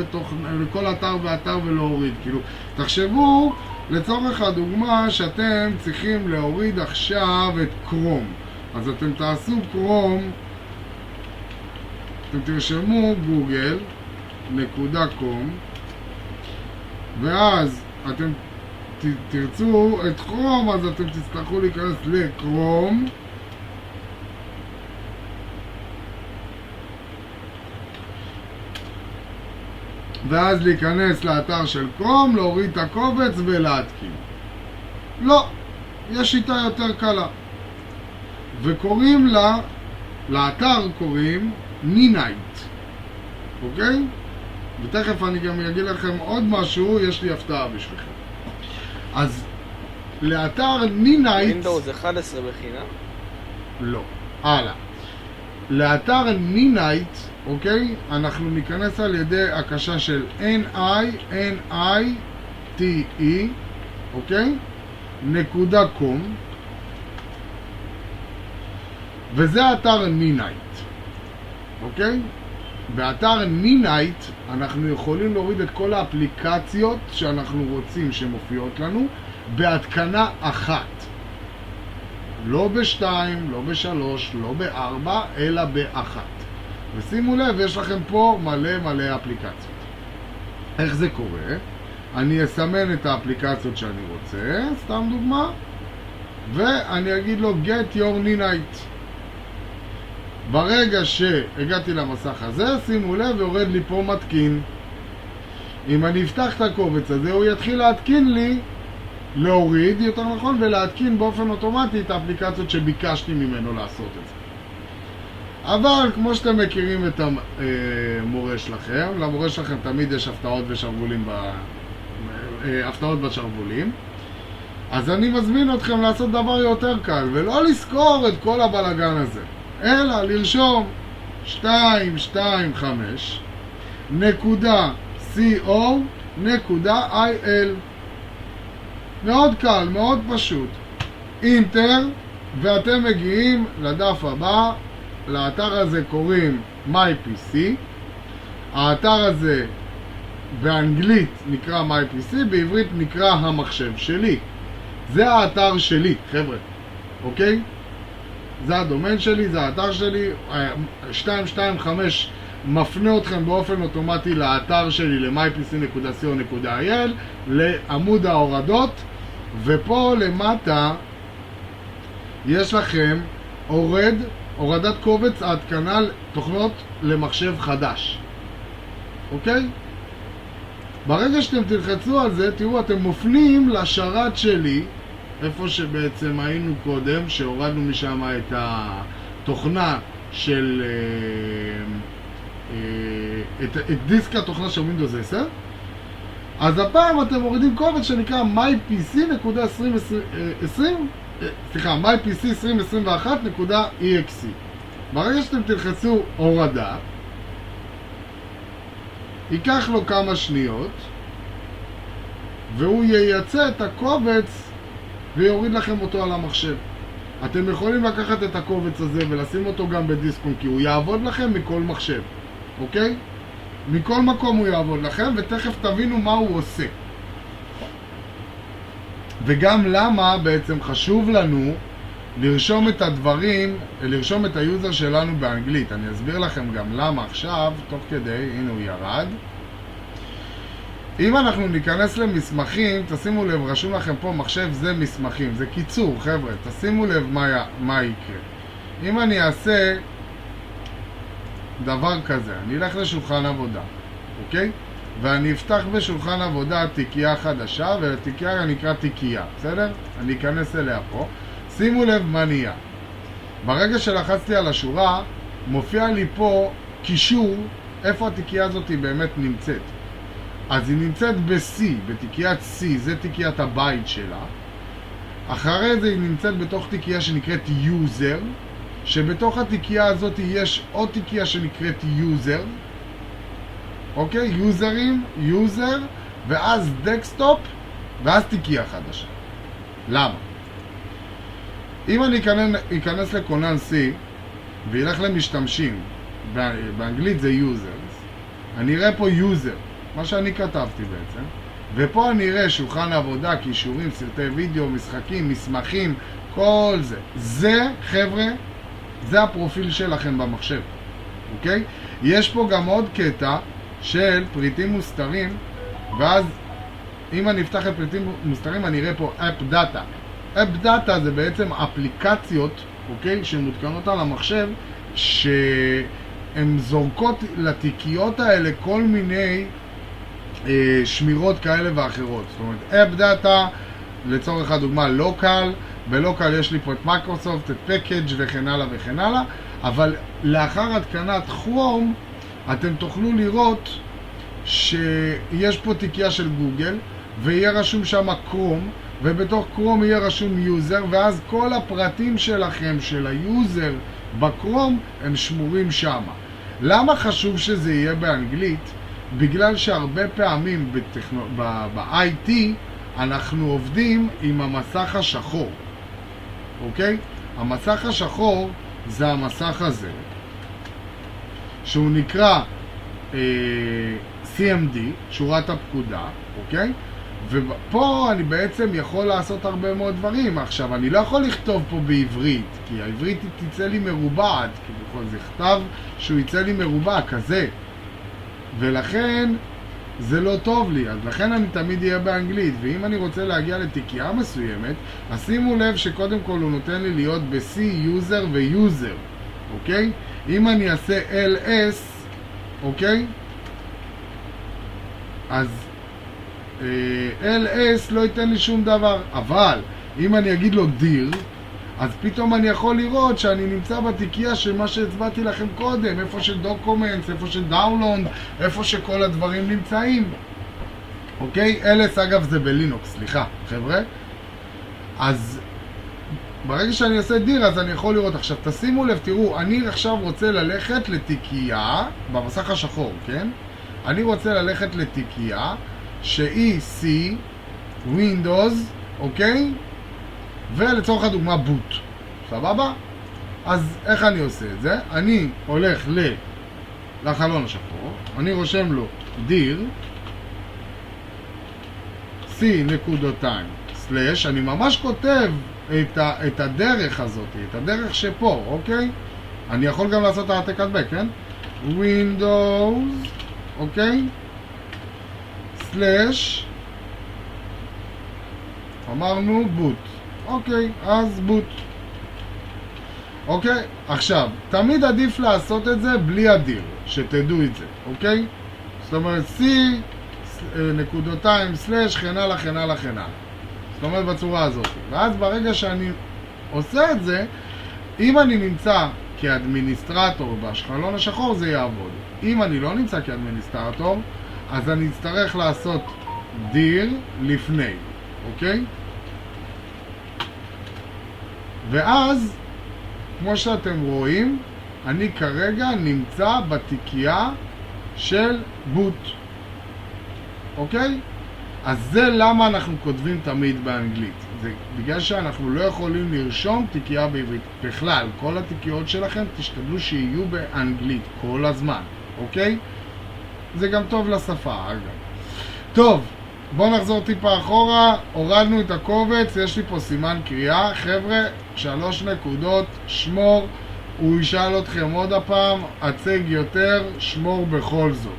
לכל אתר ואתר ולהוריד. כאילו, תחשבו לצורך הדוגמה שאתם צריכים להוריד עכשיו את קרום. אז אתם תעשו קרום, אתם תרשמו google.com, ואז אתם תרצו את קרום, אז אתם תצטרכו להיכנס לקרום, ואז להיכנס לאתר של קרום, להוריד את הקובץ ולהתקין. לא, יש שיטה יותר קלה, וקוראים לאתר קוראים Ninite, אוקיי? ותכף אני גם אגיד לכם עוד משהו, יש לי הפתעה בשבילכם. אז לאתר Ninite, Windows 11 בחינם? לא, הלאה. לאתר Ninite, אוקיי? אנחנו ניכנס על ידי הקשה של NINITE, אוקיי? .com, וזה אתר Ninite, אוקיי? באתר Ninite אנחנו יכולים להוריד את כל האפליקציות שאנחנו רוצים שמופיעות לנו בהתקנה אחת. לא בשתיים, לא בשלוש, לא בארבע, אלא באחת. ושימו לב, יש לכם פה מלא אפליקציות. איך זה קורה? אני אסמן את האפליקציות שאני רוצה, סתם דוגמה, ואני אגיד לו Get your Ninite. ברגע שהגעתי למסך הזה, שימו לב, יורד לי פה מתקין. אם אני אפתח את הקובץ הזה, הוא יתחיל להתקין לי, להוריד יותר נכון, ולהתקין באופן אוטומטי את האפליקציות שביקשתי ממנו לעשות את זה. אבל כמו שאתם מכירים את המורה שלכם, למורה שלכם תמיד יש הפתעות ושרוולים הפתעות בשרוולים, אז אני מזמין אתכם לעשות דבר יותר קל, ולא לזכור את כל הבלגן הזה, אלא לרשום 225.co.il. מאוד קל, מאוד פשוט. אינטר, ואתם מגיעים לדף הבא. לאתר הזה קוראים MyPC. האתר הזה באנגלית נקרא MyPC, בעברית נקרא המחשב שלי. זה האתר שלי, חבר'ה, אוקיי? זה הדומיין שלי, זה האתר שלי, 225 מפנה אתכם באופן אוטומטי לאתר שלי, ל-mypc.co.il, לעמוד ההורדות, ופה למטה יש לכם הורדת קובץ ההתקנה תוכנות למחשב חדש. אוקיי? ברגע שאתם תלחצו על זה, תראו, אתם מופנים לשרת שלי, איפה שבעצם היינו קודם, שהורדנו משם את התוכנה של את דיסק התוכנה של Windows 10. אז הפעם אתם מורידים קובץ שנקרא mypc2021.exe. ברגע שאתם תלחצו הורדה, ייקח לו כמה שניות והוא ייצא את הקובץ ויוריד לכם אותו על המחשב. אתם יכולים לקחת את הקובץ הזה ולשים אותו גם בדיסקון, כי הוא יעבוד לכם מכל מחשב, אוקיי? מכל מקום הוא יעבוד לכם, ותכף תבינו מה הוא עושה. וגם למה בעצם חשוב לנו לרשום את הדברים, לרשום את היוזר שלנו באנגלית. אני אסביר לכם גם למה עכשיו, תוך כדי, הנה הוא ירד. אם אנחנו ניכנס למסמכים, תשימו לב, רשום לכם פה מחשב זה מסמכים, זה קיצור, חבר'ה, תשימו לב מה יקרה. אם אני אעשה דבר כזה, אני אלך לשולחן עבודה, אוקיי? ואני אפתח בשולחן עבודה תיקייה חדשה, ולתיקייה נקרא תיקייה, בסדר? אני אכנס אליה פה. שימו לב מה נהיה. ברגע שלחצתי על השורה, מופיע לי פה קישור איפה התיקייה הזאת באמת נמצאת. אז היא נמצאת ב-C, בתיקיית C, זה תיקיית הבית שלה. אחרי זה היא נמצאת בתוך תיקייה שנקראת user, שבתוך התיקייה הזאת יש עוד תיקייה שנקראת user, אוקיי? יוזרים, user, ואז דקסטופ, ואז תיקייה חדשה. למה? אם אני אכנס לקונן C וילך למשתמשים, באנגלית זה users, אני אראה פה user, מה שאני כתבתי בעצם, ופה אני אראה שולחן עבודה, קישורים, סרטי וידאו, משחקים, מסמכים, כל זה. זה, חבר'ה, זה הפרופיל שלכם במחשב, אוקיי? יש פה גם עוד קטע של פריטים מוסתרים, ואז אם אני אפתח את פריטים מוסתרים אני אראה פה App Data. App Data זה בעצם אפליקציות, אוקיי? שמותקנות על המחשב, שהן זורקות לתיקיות האלה כל מיני שמירות כאלה ואחרות. זאת אומרת, App Data, לצורך הדוגמה, Local, בלוקל יש לי פה את מייקרוסופט, את פקאג' וכן הלאה וכן הלאה, אבל לאחר התקנת כרום, אתם תוכלו לראות שיש פה תיקייה של גוגל, ויהיה רשום שם כרום, ובתוך כרום יהיה רשום יוזר, ואז כל הפרטים שלכם, של היוזר בכרום, הם שמורים שם. למה חשוב שזה יהיה באנגלית? בגלל שהרבה פעמים ב-IT אנחנו עובדים עם המסך השחור, אוקיי? המסך השחור זה המסך הזה, שהוא נקרא CMD, שורת הפקודה, אוקיי? ופה אני בעצם יכול לעשות הרבה מאוד דברים. עכשיו, אני לא יכול לכתוב פה בעברית, כי העברית תצא לי מרובעת, כי בכל זה כתב שהוא יצא לי מרובע כזה, ולכן זה לא טוב לי, אז לכן אני תמיד אהיה באנגלית. ואם אני רוצה להגיע לתיקייה מסוימת, אז שימו לב שקודם כל הוא נותן לי להיות ב-C, user ו-user, אוקיי? אם אני אעשה ls, אוקיי? אז ls לא ייתן לי שום דבר, אבל אם אני אגיד לו dir, אז פתאום אני יכול לראות שאני נמצא בתיקייה של מה שהצבעתי לכם קודם, איפה של דוקומנטס, איפה של דאונלונד, איפה שכל הדברים נמצאים. אוקיי? ls אגב זה בלינוקס, סליחה חבר'ה. אז ברגע שאני אעשה dir, אז אני יכול לראות. עכשיו תשימו לב, תראו, אני עכשיו רוצה ללכת לתיקייה במסך השחור, כן? אני רוצה ללכת לתיקייה שהיא C, Windows, אוקיי? ולצורך הדוגמה boot, סבבה? אז איך אני עושה את זה? אני הולך לחלון השחור, אני רושם לו dir c.2/, אני ממש כותב את הדרך הזאת, את הדרך שפה, אוקיי? אני יכול גם לעשות העתק הדבק, כן? Windows, אוקיי? סלש, אמרנו בוט. אוקיי, אז בוט. אוקיי? עכשיו, תמיד עדיף לעשות את זה בלי הדיר, שתדעו את זה, אוקיי? זאת אומרת, C, נקודותיים, סלש, כן הלאה, כן הלאה, כן הלאה. זאת אומרת, בצורה הזאת. ואז ברגע שאני עושה את זה, אם אני נמצא כאדמיניסטרטור בשחלון השחור, זה יעבוד. אם אני לא נמצא כאדמיניסטרטור, אז אני אצטרך לעשות דיר לפני, אוקיי? ואז, כמו שאתם רואים, אני כרגע נמצא בתיקייה של בוט. אוקיי? אז זה למה אנחנו כותבים תמיד באנגלית. זה בגלל שאנחנו לא יכולים לרשום תיקייה בעברית. בכלל, כל התיקיות שלכם תשתדלו שיהיו באנגלית כל הזמן. אוקיי? זה גם טוב לשפה, אגב. טוב, בואו נחזור טיפה אחורה. הורדנו את הקובץ, יש לי פה סימן קריאה. חבר'ה, 3 נקודות, שמור. הוא ישאל אתכם עוד הפעם, הצג יותר, שמור בכל זאת.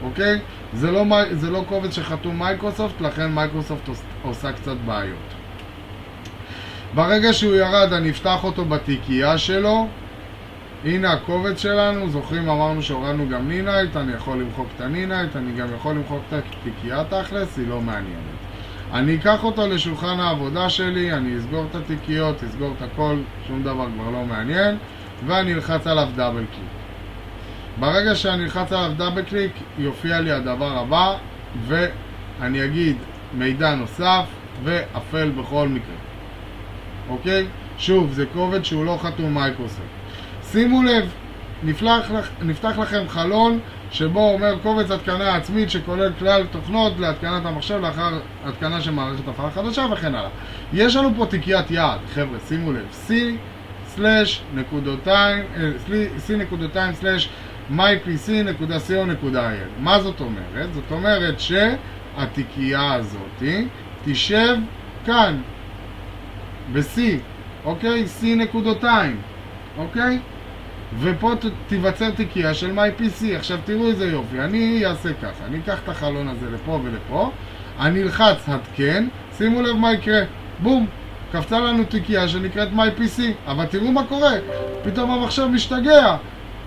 אוקיי? זה לא קובץ שחתום מייקרוסופט, לכן מייקרוסופט עושה קצת בעיות. ברגע שהוא ירד, אני אפתח אותו בתיקייה שלו. הנה הקובץ שלנו, זוכרים אמרנו שהורדנו גם נינייט, אני יכול למחוק את הנינייט, אני גם יכול למחוק את התיקייה תכלס, היא לא מעניינת. אני אקח אותו לשולחן העבודה שלי, אני אסגור את התיקיות, אסגור את הכל, שום דבר כבר לא מעניין, ואני אלחץ עליו דאבל קליק. ברגע שאני אלחץ עליו דאבל קליק, יופיע לי הדבר הבא, ואני אגיד מידע נוסף, ואפל בכל מקרה. אוקיי? שוב, זה קובץ שהוא לא חתום מייקרוסופט. שימו לב, נפתח לכם חלון שבו אומר קובץ התקנה עצמית שכולל כלל תוכנות להתקנת המחשב לאחר התקנה של מערכת הפעלה חדשה וכן הלאה. יש לנו פה תיקיית יעד, חבר'ה, שימו לב, c/mypc.co.il. מה זאת אומרת? זאת אומרת שהתיקייה הזאת תשב כאן ב-C, אוקיי? C נקודותיים, אוקיי? ופה תיווצר תיקייה של MyPC. עכשיו תראו איזה יופי, אני אעשה ככה, אני אקח את החלון הזה לפה ולפה, אני אלחץ התקן, שימו לב מה יקרה, בום, קפצה לנו תיקייה שנקראת MyPC. אבל תראו מה קורה, פתאום המחשב משתגע,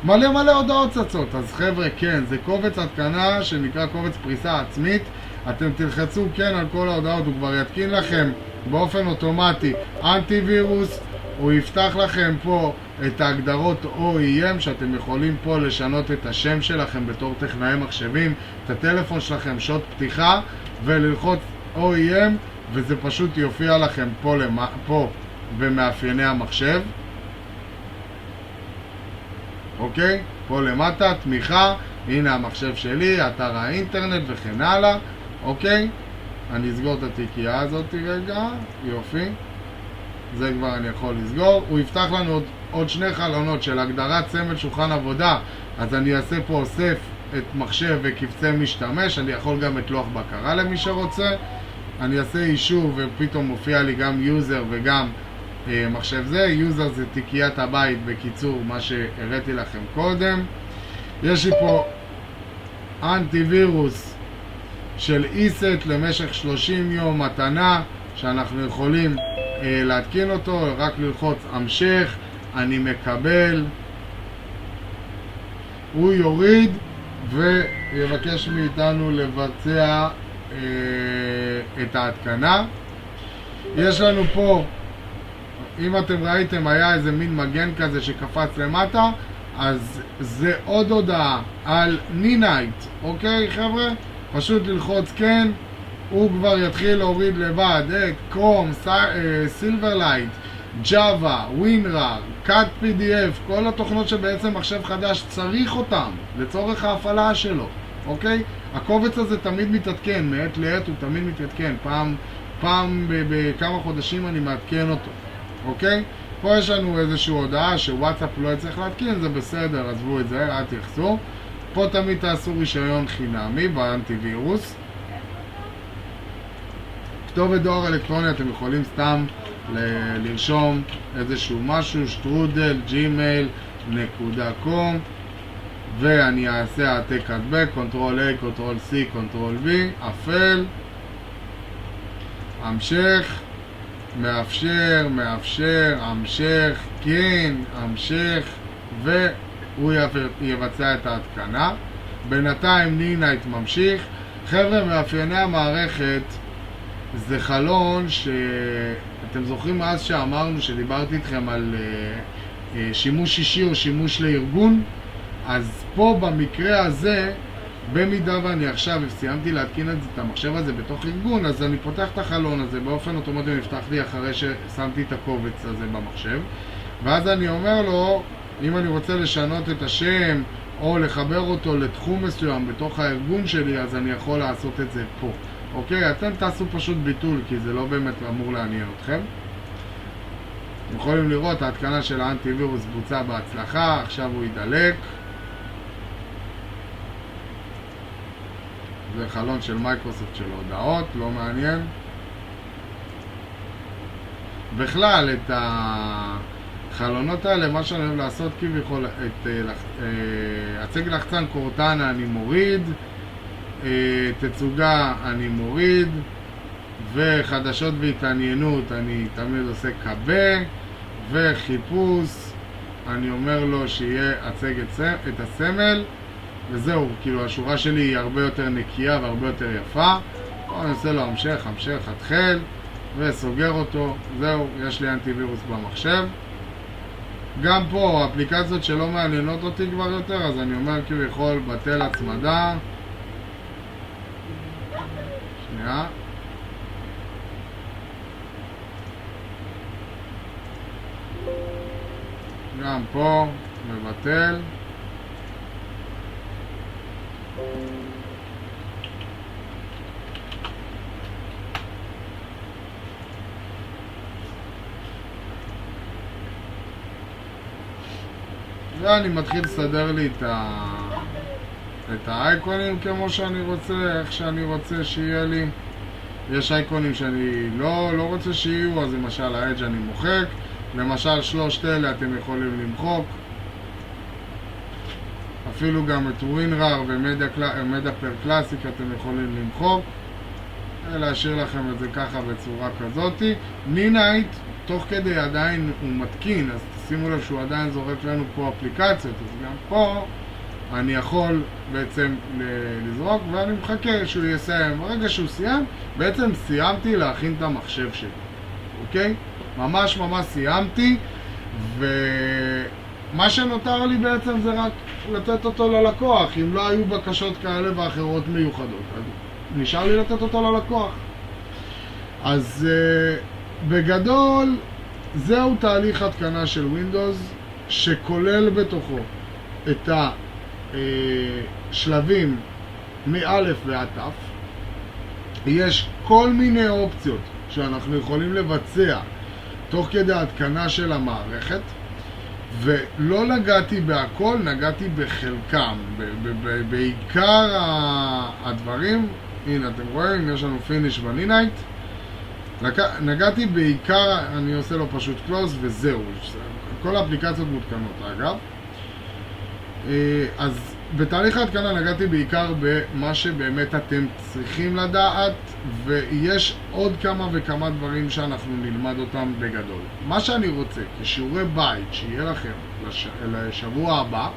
מלא הודעות צצות. אז חבר'ה, כן, זה קובץ התקנה שנקרא קובץ פריסה עצמית. אתם תלחצו כן על כל ההודעות, הוא כבר יתקין לכם באופן אוטומטי אנטיווירוס, הוא יפתח לכם פה את ההגדרות OEM, שאתם יכולים פה לשנות את השם שלכם בתור טכנאי מחשבים, את הטלפון שלכם, שעות פתיחה, וללחוץ OEM, וזה פשוט יופיע לכם פה במאפייני המחשב. אוקיי? פה למטה, תמיכה, הנה המחשב שלי, אתר האינטרנט וכן הלאה. אוקיי? אני אסגור את התיקייה הזאת רגע, יופי. זה כבר אני יכול לסגור. הוא יפתח לנו עוד 2 חלונות של הגדרת סמל שולחן עבודה. אז אני אעשה פה אוסף את מחשב וקבצי משתמש. אני יכול גם את לוח בקרה למי שרוצה. אני אעשה אישור ופתאום מופיע לי גם יוזר וגם מחשב זה. יוזר זה תיקיית הבית, בקיצור מה שהראיתי לכם קודם. יש לי פה אנטיווירוס של ESET למשך 30 יום מתנה, שאנחנו יכולים להתקין אותו, רק ללחוץ המשך, אני מקבל, הוא יוריד ויבקש מאיתנו לבצע את ההתקנה. יש לנו פה, אם אתם ראיתם, היה איזה מין מגן כזה שקפץ למטה, אז זה עוד הודעה על נינייט. אוקיי חבר'ה? פשוט ללחוץ כן, הוא כבר יתחיל להוריד לבד קרום, סילברלייט, ג'אווה, ווינרר, קאט PDF, כל התוכנות שבעצם מחשב חדש צריך אותם לצורך ההפעלה שלו. אוקיי? הקובץ הזה תמיד מתעדכן, מעת לעת הוא תמיד מתעדכן, פעם בכמה חודשים אני מעדכן אותו. אוקיי? פה יש לנו איזושהי הודעה שוואטסאפ לא יצטרך להתקין, זה בסדר, עזבו את זה, אל תחסו. פה תמיד תעשו רישיון חינמי באנטיווירוס. כתובת דואר אלקטרוני אתם יכולים סתם לרשום איזשהו משהו, שטרודל, gmail.com, ואני אעשה העתק הדבק, קונטרול A, קונטרול C, קונטרול V, אפל, המשך, מאפשר, מאפשר, המשך, כן, המשך, והוא יבצע את ההתקנה. בינתיים נינייט ממשיך. חבר'ה, מאפייני המערכת זה חלון שאתם זוכרים מאז שאמרנו שדיברתי איתכם על שימוש אישי או שימוש לארגון? אז פה במקרה הזה, במידה ואני עכשיו סיימתי להתקין את המחשב הזה בתוך ארגון, אז אני פותח את החלון הזה, באופן אוטומטי נפתח לי אחרי ששמתי את הקובץ הזה במחשב, ואז אני אומר לו, אם אני רוצה לשנות את השם או לחבר אותו לתחום מסוים בתוך הארגון שלי, אז אני יכול לעשות את זה פה. אוקיי? אתם תעשו פשוט ביטול, כי זה לא באמת אמור לעניין אתכם. אתם יכולים לראות, ההתקנה של האנטיווירוס בוצעה בהצלחה, עכשיו הוא ידלק. זה חלון של מייקרוסופט של הודעות, לא מעניין. בכלל, את החלונות האלה, מה שאני אוהב לעשות כביכול, את הצג לחצן קורטנה אני מוריד, תצוגה אני מוריד, וחדשות והתעניינות אני תמיד עושה קבה, וחיפוש אני אומר לו שיהיה הצג את הסמל, וזהו, כאילו השורה שלי היא הרבה יותר נקייה והרבה יותר יפה. פה אני עושה לו המשך, המשך, התחל, וסוגר אותו. זהו, יש לי אנטיווירוס במחשב. גם פה, אפליקציות שלא מעניינות אותי כבר יותר, אז אני אומר כביכול בטל הצמדה. שנייה. גם פה, מבטל. ואני מתחיל לסדר לי את האייקונים כמו שאני רוצה, איך שאני רוצה שיהיה לי. יש אייקונים שאני לא רוצה שיהיו, אז למשל האדג' אני מוחק. למשל שלושת אלה אתם יכולים למחוק. אפילו גם את ווינרר ומדע פר קלאסיק אתם יכולים למחוק. להשאיר לכם את זה ככה בצורה כזאת. נינייט תוך כדי עדיין הוא מתקין, אז שימו לב שהוא עדיין זורק לנו פה אפליקציות, אז גם פה אני יכול בעצם לזרוק ואני מחכה שהוא יסיים. ברגע שהוא סיים, בעצם סיימתי להכין את המחשב שלי, אוקיי? ממש סיימתי, ומה שנותר לי בעצם זה רק לתת אותו ללקוח, אם לא היו בקשות כאלה ואחרות מיוחדות, אז נשאר לי לתת אותו ללקוח. אז בגדול זהו תהליך התקנה של ווינדוס שכולל בתוכו את השלבים מאלף ועד תף. יש כל מיני אופציות שאנחנו יכולים לבצע תוך כדי התקנה של המערכת, ולא נגעתי בהכל, נגעתי בחלקם. בעיקר הדברים, הנה אתם רואים, יש לנו פיניש בנינייט. נגעתי בעיקר, אני עושה לו פשוט קלוז וזהו. כל האפליקציות מותקנות אגב. אז בתהליך ההתקנה נגעתי בעיקר במה שבאמת אתם צריכים לדעת, ויש עוד כמה וכמה דברים שאנחנו נלמד אותם בגדול. מה שאני רוצה כשיעורי בית שיהיה לכם לשבוע הבא,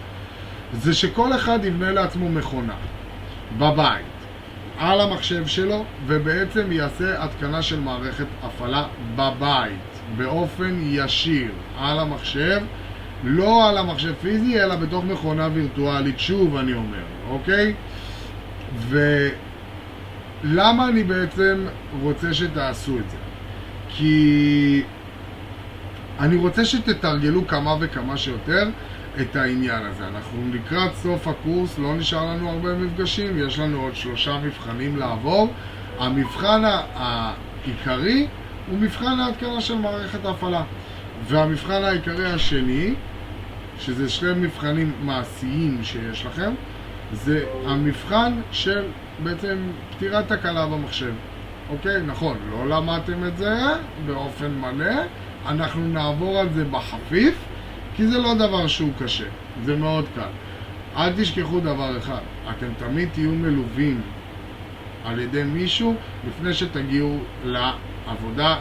זה שכל אחד יבנה לעצמו מכונה בבית על המחשב שלו, ובעצם יעשה התקנה של מערכת הפעלה בבית באופן ישיר על המחשב, לא על המחשב פיזי אלא בתוך מכונה וירטואלית, שוב אני אומר, אוקיי? ולמה אני בעצם רוצה שתעשו את זה? כי אני רוצה שתתרגלו כמה וכמה שיותר את העניין הזה. אנחנו לקראת סוף הקורס, לא נשאר לנו הרבה מפגשים, יש לנו עוד 3 מבחנים לעבור. המבחן העיקרי הוא מבחן ההתקנה של מערכת ההפעלה, והמבחן העיקרי השני, שזה 2 מבחנים מעשיים שיש לכם, זה המבחן של בעצם פתירת תקלה במחשב. אוקיי? נכון, לא למדתם את זה באופן מלא, אנחנו נעבור על זה בחפיף, כי זה לא דבר שהוא קשה, זה מאוד קל. אל תשכחו דבר אחד, אתם תמיד תהיו מלווים על ידי מישהו לפני שתגיעו לעבודה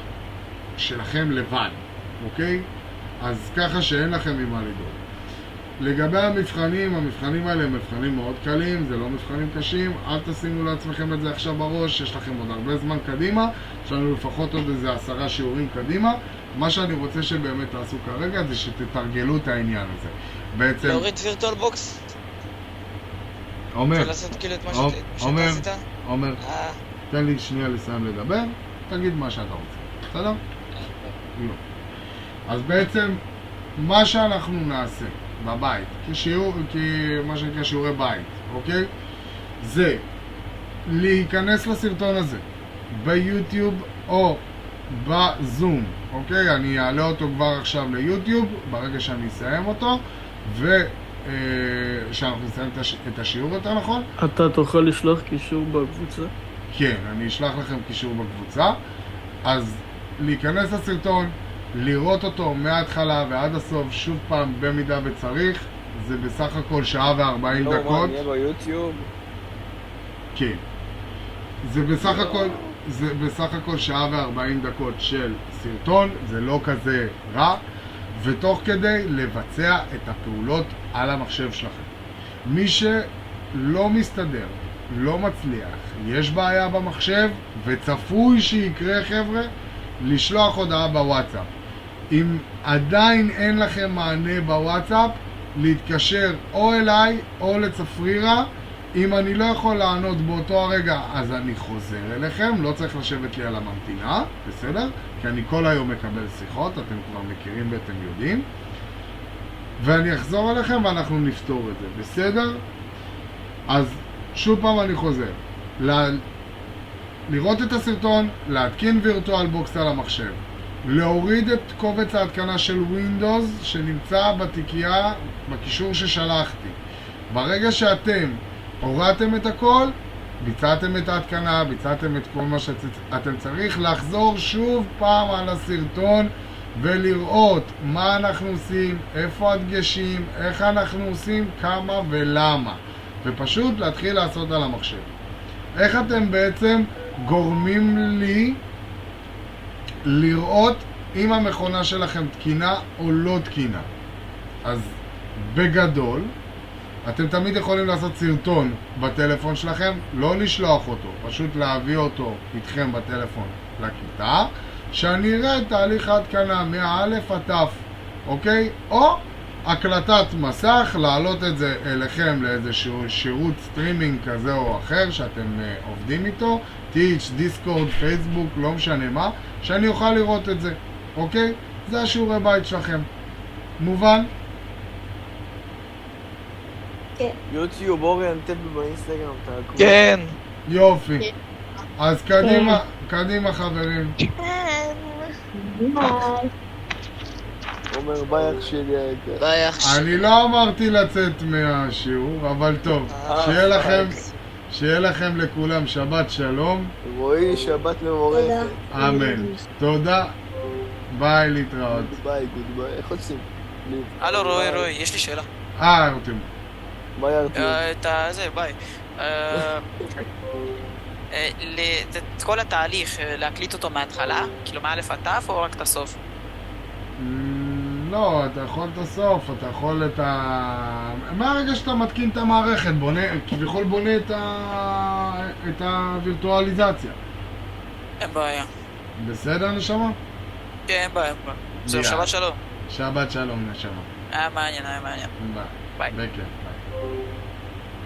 שלכם לבד, אוקיי? אז ככה שאין לכם ממה לדאוג. לגבי המבחנים האלה הם מבחנים מאוד קלים, זה לא מבחנים קשים, אל תשימו לעצמכם את זה עכשיו בראש, יש לכם עוד הרבה זמן קדימה, יש לנו לפחות עוד איזה 10 שיעורים קדימה. מה שאני רוצה שבאמת תעשו כרגע זה שתתרגלו את העניין הזה. בעצם... להוריד וירטואל בוקס? עומר, ולעשות כאילו את מה שאתה עשית? עומר, תן לי שנייה לסיים לדבר, תגיד מה שאתה רוצה, בסדר? אז בעצם מה שאנחנו נעשה בבית, מה שנקרא שיעורי בית, אוקיי? זה להיכנס לסרטון הזה ביוטיוב או בזום, אוקיי? אני אעלה אותו כבר עכשיו ליוטיוב ברגע שאני אסיים אותו, שאנחנו נסיים את השיעור יותר נכון. אתה תוכל לשלוח קישור בקבוצה? כן, אני אשלח לכם קישור בקבוצה. אז להיכנס לסרטון, לראות אותו מההתחלה ועד הסוף, שוב פעם במידה וצריך, זה בסך הכל שעה ו40 דקות. לא, מה, נהיה ביוטיוב? כן. זה בסך הכל שעה ו40 דקות של סרטון, זה לא כזה רע, ותוך כדי לבצע את הפעולות על המחשב שלכם. מי שלא מסתדר, לא מצליח, יש בעיה במחשב, וצפוי שיקרה חבר'ה, לשלוח הודעה בוואטסאפ. אם עדיין אין לכם מענה בוואטסאפ, להתקשר או אליי או לצפרירה. אם אני לא יכול לענות באותו הרגע, אז אני חוזר אליכם, לא צריך לשבת לי על הממתינה, בסדר? כי אני כל היום מקבל שיחות, אתם כבר מכירים ואתם יודעים. ואני אחזור אליכם ואנחנו נפתור את זה, בסדר? אז שוב פעם אני חוזר. לראות את הסרטון, להתקין וירטואל בוקס על המחשב. להוריד את קובץ ההתקנה של ווינדוס שנמצא בתיקייה, בקישור ששלחתי. ברגע שאתם הורדתם את הכל, ביצעתם את ההתקנה, ביצעתם את כל מה שאתם צריך, לחזור שוב פעם על הסרטון ולראות מה אנחנו עושים, איפה הדגשים, איך אנחנו עושים, כמה ולמה. ופשוט להתחיל לעשות על המחשב. איך אתם בעצם גורמים לי לראות אם המכונה שלכם תקינה או לא תקינה. אז בגדול, אתם תמיד יכולים לעשות סרטון בטלפון שלכם, לא לשלוח אותו, פשוט להביא אותו איתכם בטלפון לכיתה, שאני אראה את תהליך ההתקנה מהאלף עד תף, אוקיי? או הקלטת מסך, להעלות את זה אליכם לאיזשהו שירות סטרימינג כזה או אחר שאתם עובדים איתו, טיץ', דיסקורד, פייסבוק, לא משנה מה, שאני אוכל לראות את זה, אוקיי? זה השיעורי בית שלכם. מובן? יוטיוב, אורי אנטפל באינסטגרם, תעקבו. כן. יופי. אז קדימה חברים. אומר ביי אח שלי היקר. ביי אח שלי. אני לא אמרתי לצאת מהשיעור, אבל טוב. שיהיה לכם לכולם שבת שלום. רועי, שבת מבורכת. אמן. תודה. ביי, להתראות. ביי, גוד ביי. איך עושים? הלו רועי, יש לי שאלה. ארטיום. ביי ארטיום. ביי. את כל התהליך, להקליט אותו מההתחלה? כאילו מאלף עד תף או רק את הסוף? לא, אתה יכול את הסוף, אתה יכול את מהרגע שאתה מתקין את המערכת, כביכול בונה את הווירטואליזציה. אין בעיה. בסדר, נשמה? כן, אין בעיה. זהו, שבת שלום. שבת שלום, נשמה. היה מעניין. ביי. בכיף, ביי.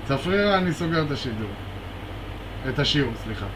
צפרירה, אני סוגר את השידור. את השיעור, סליחה.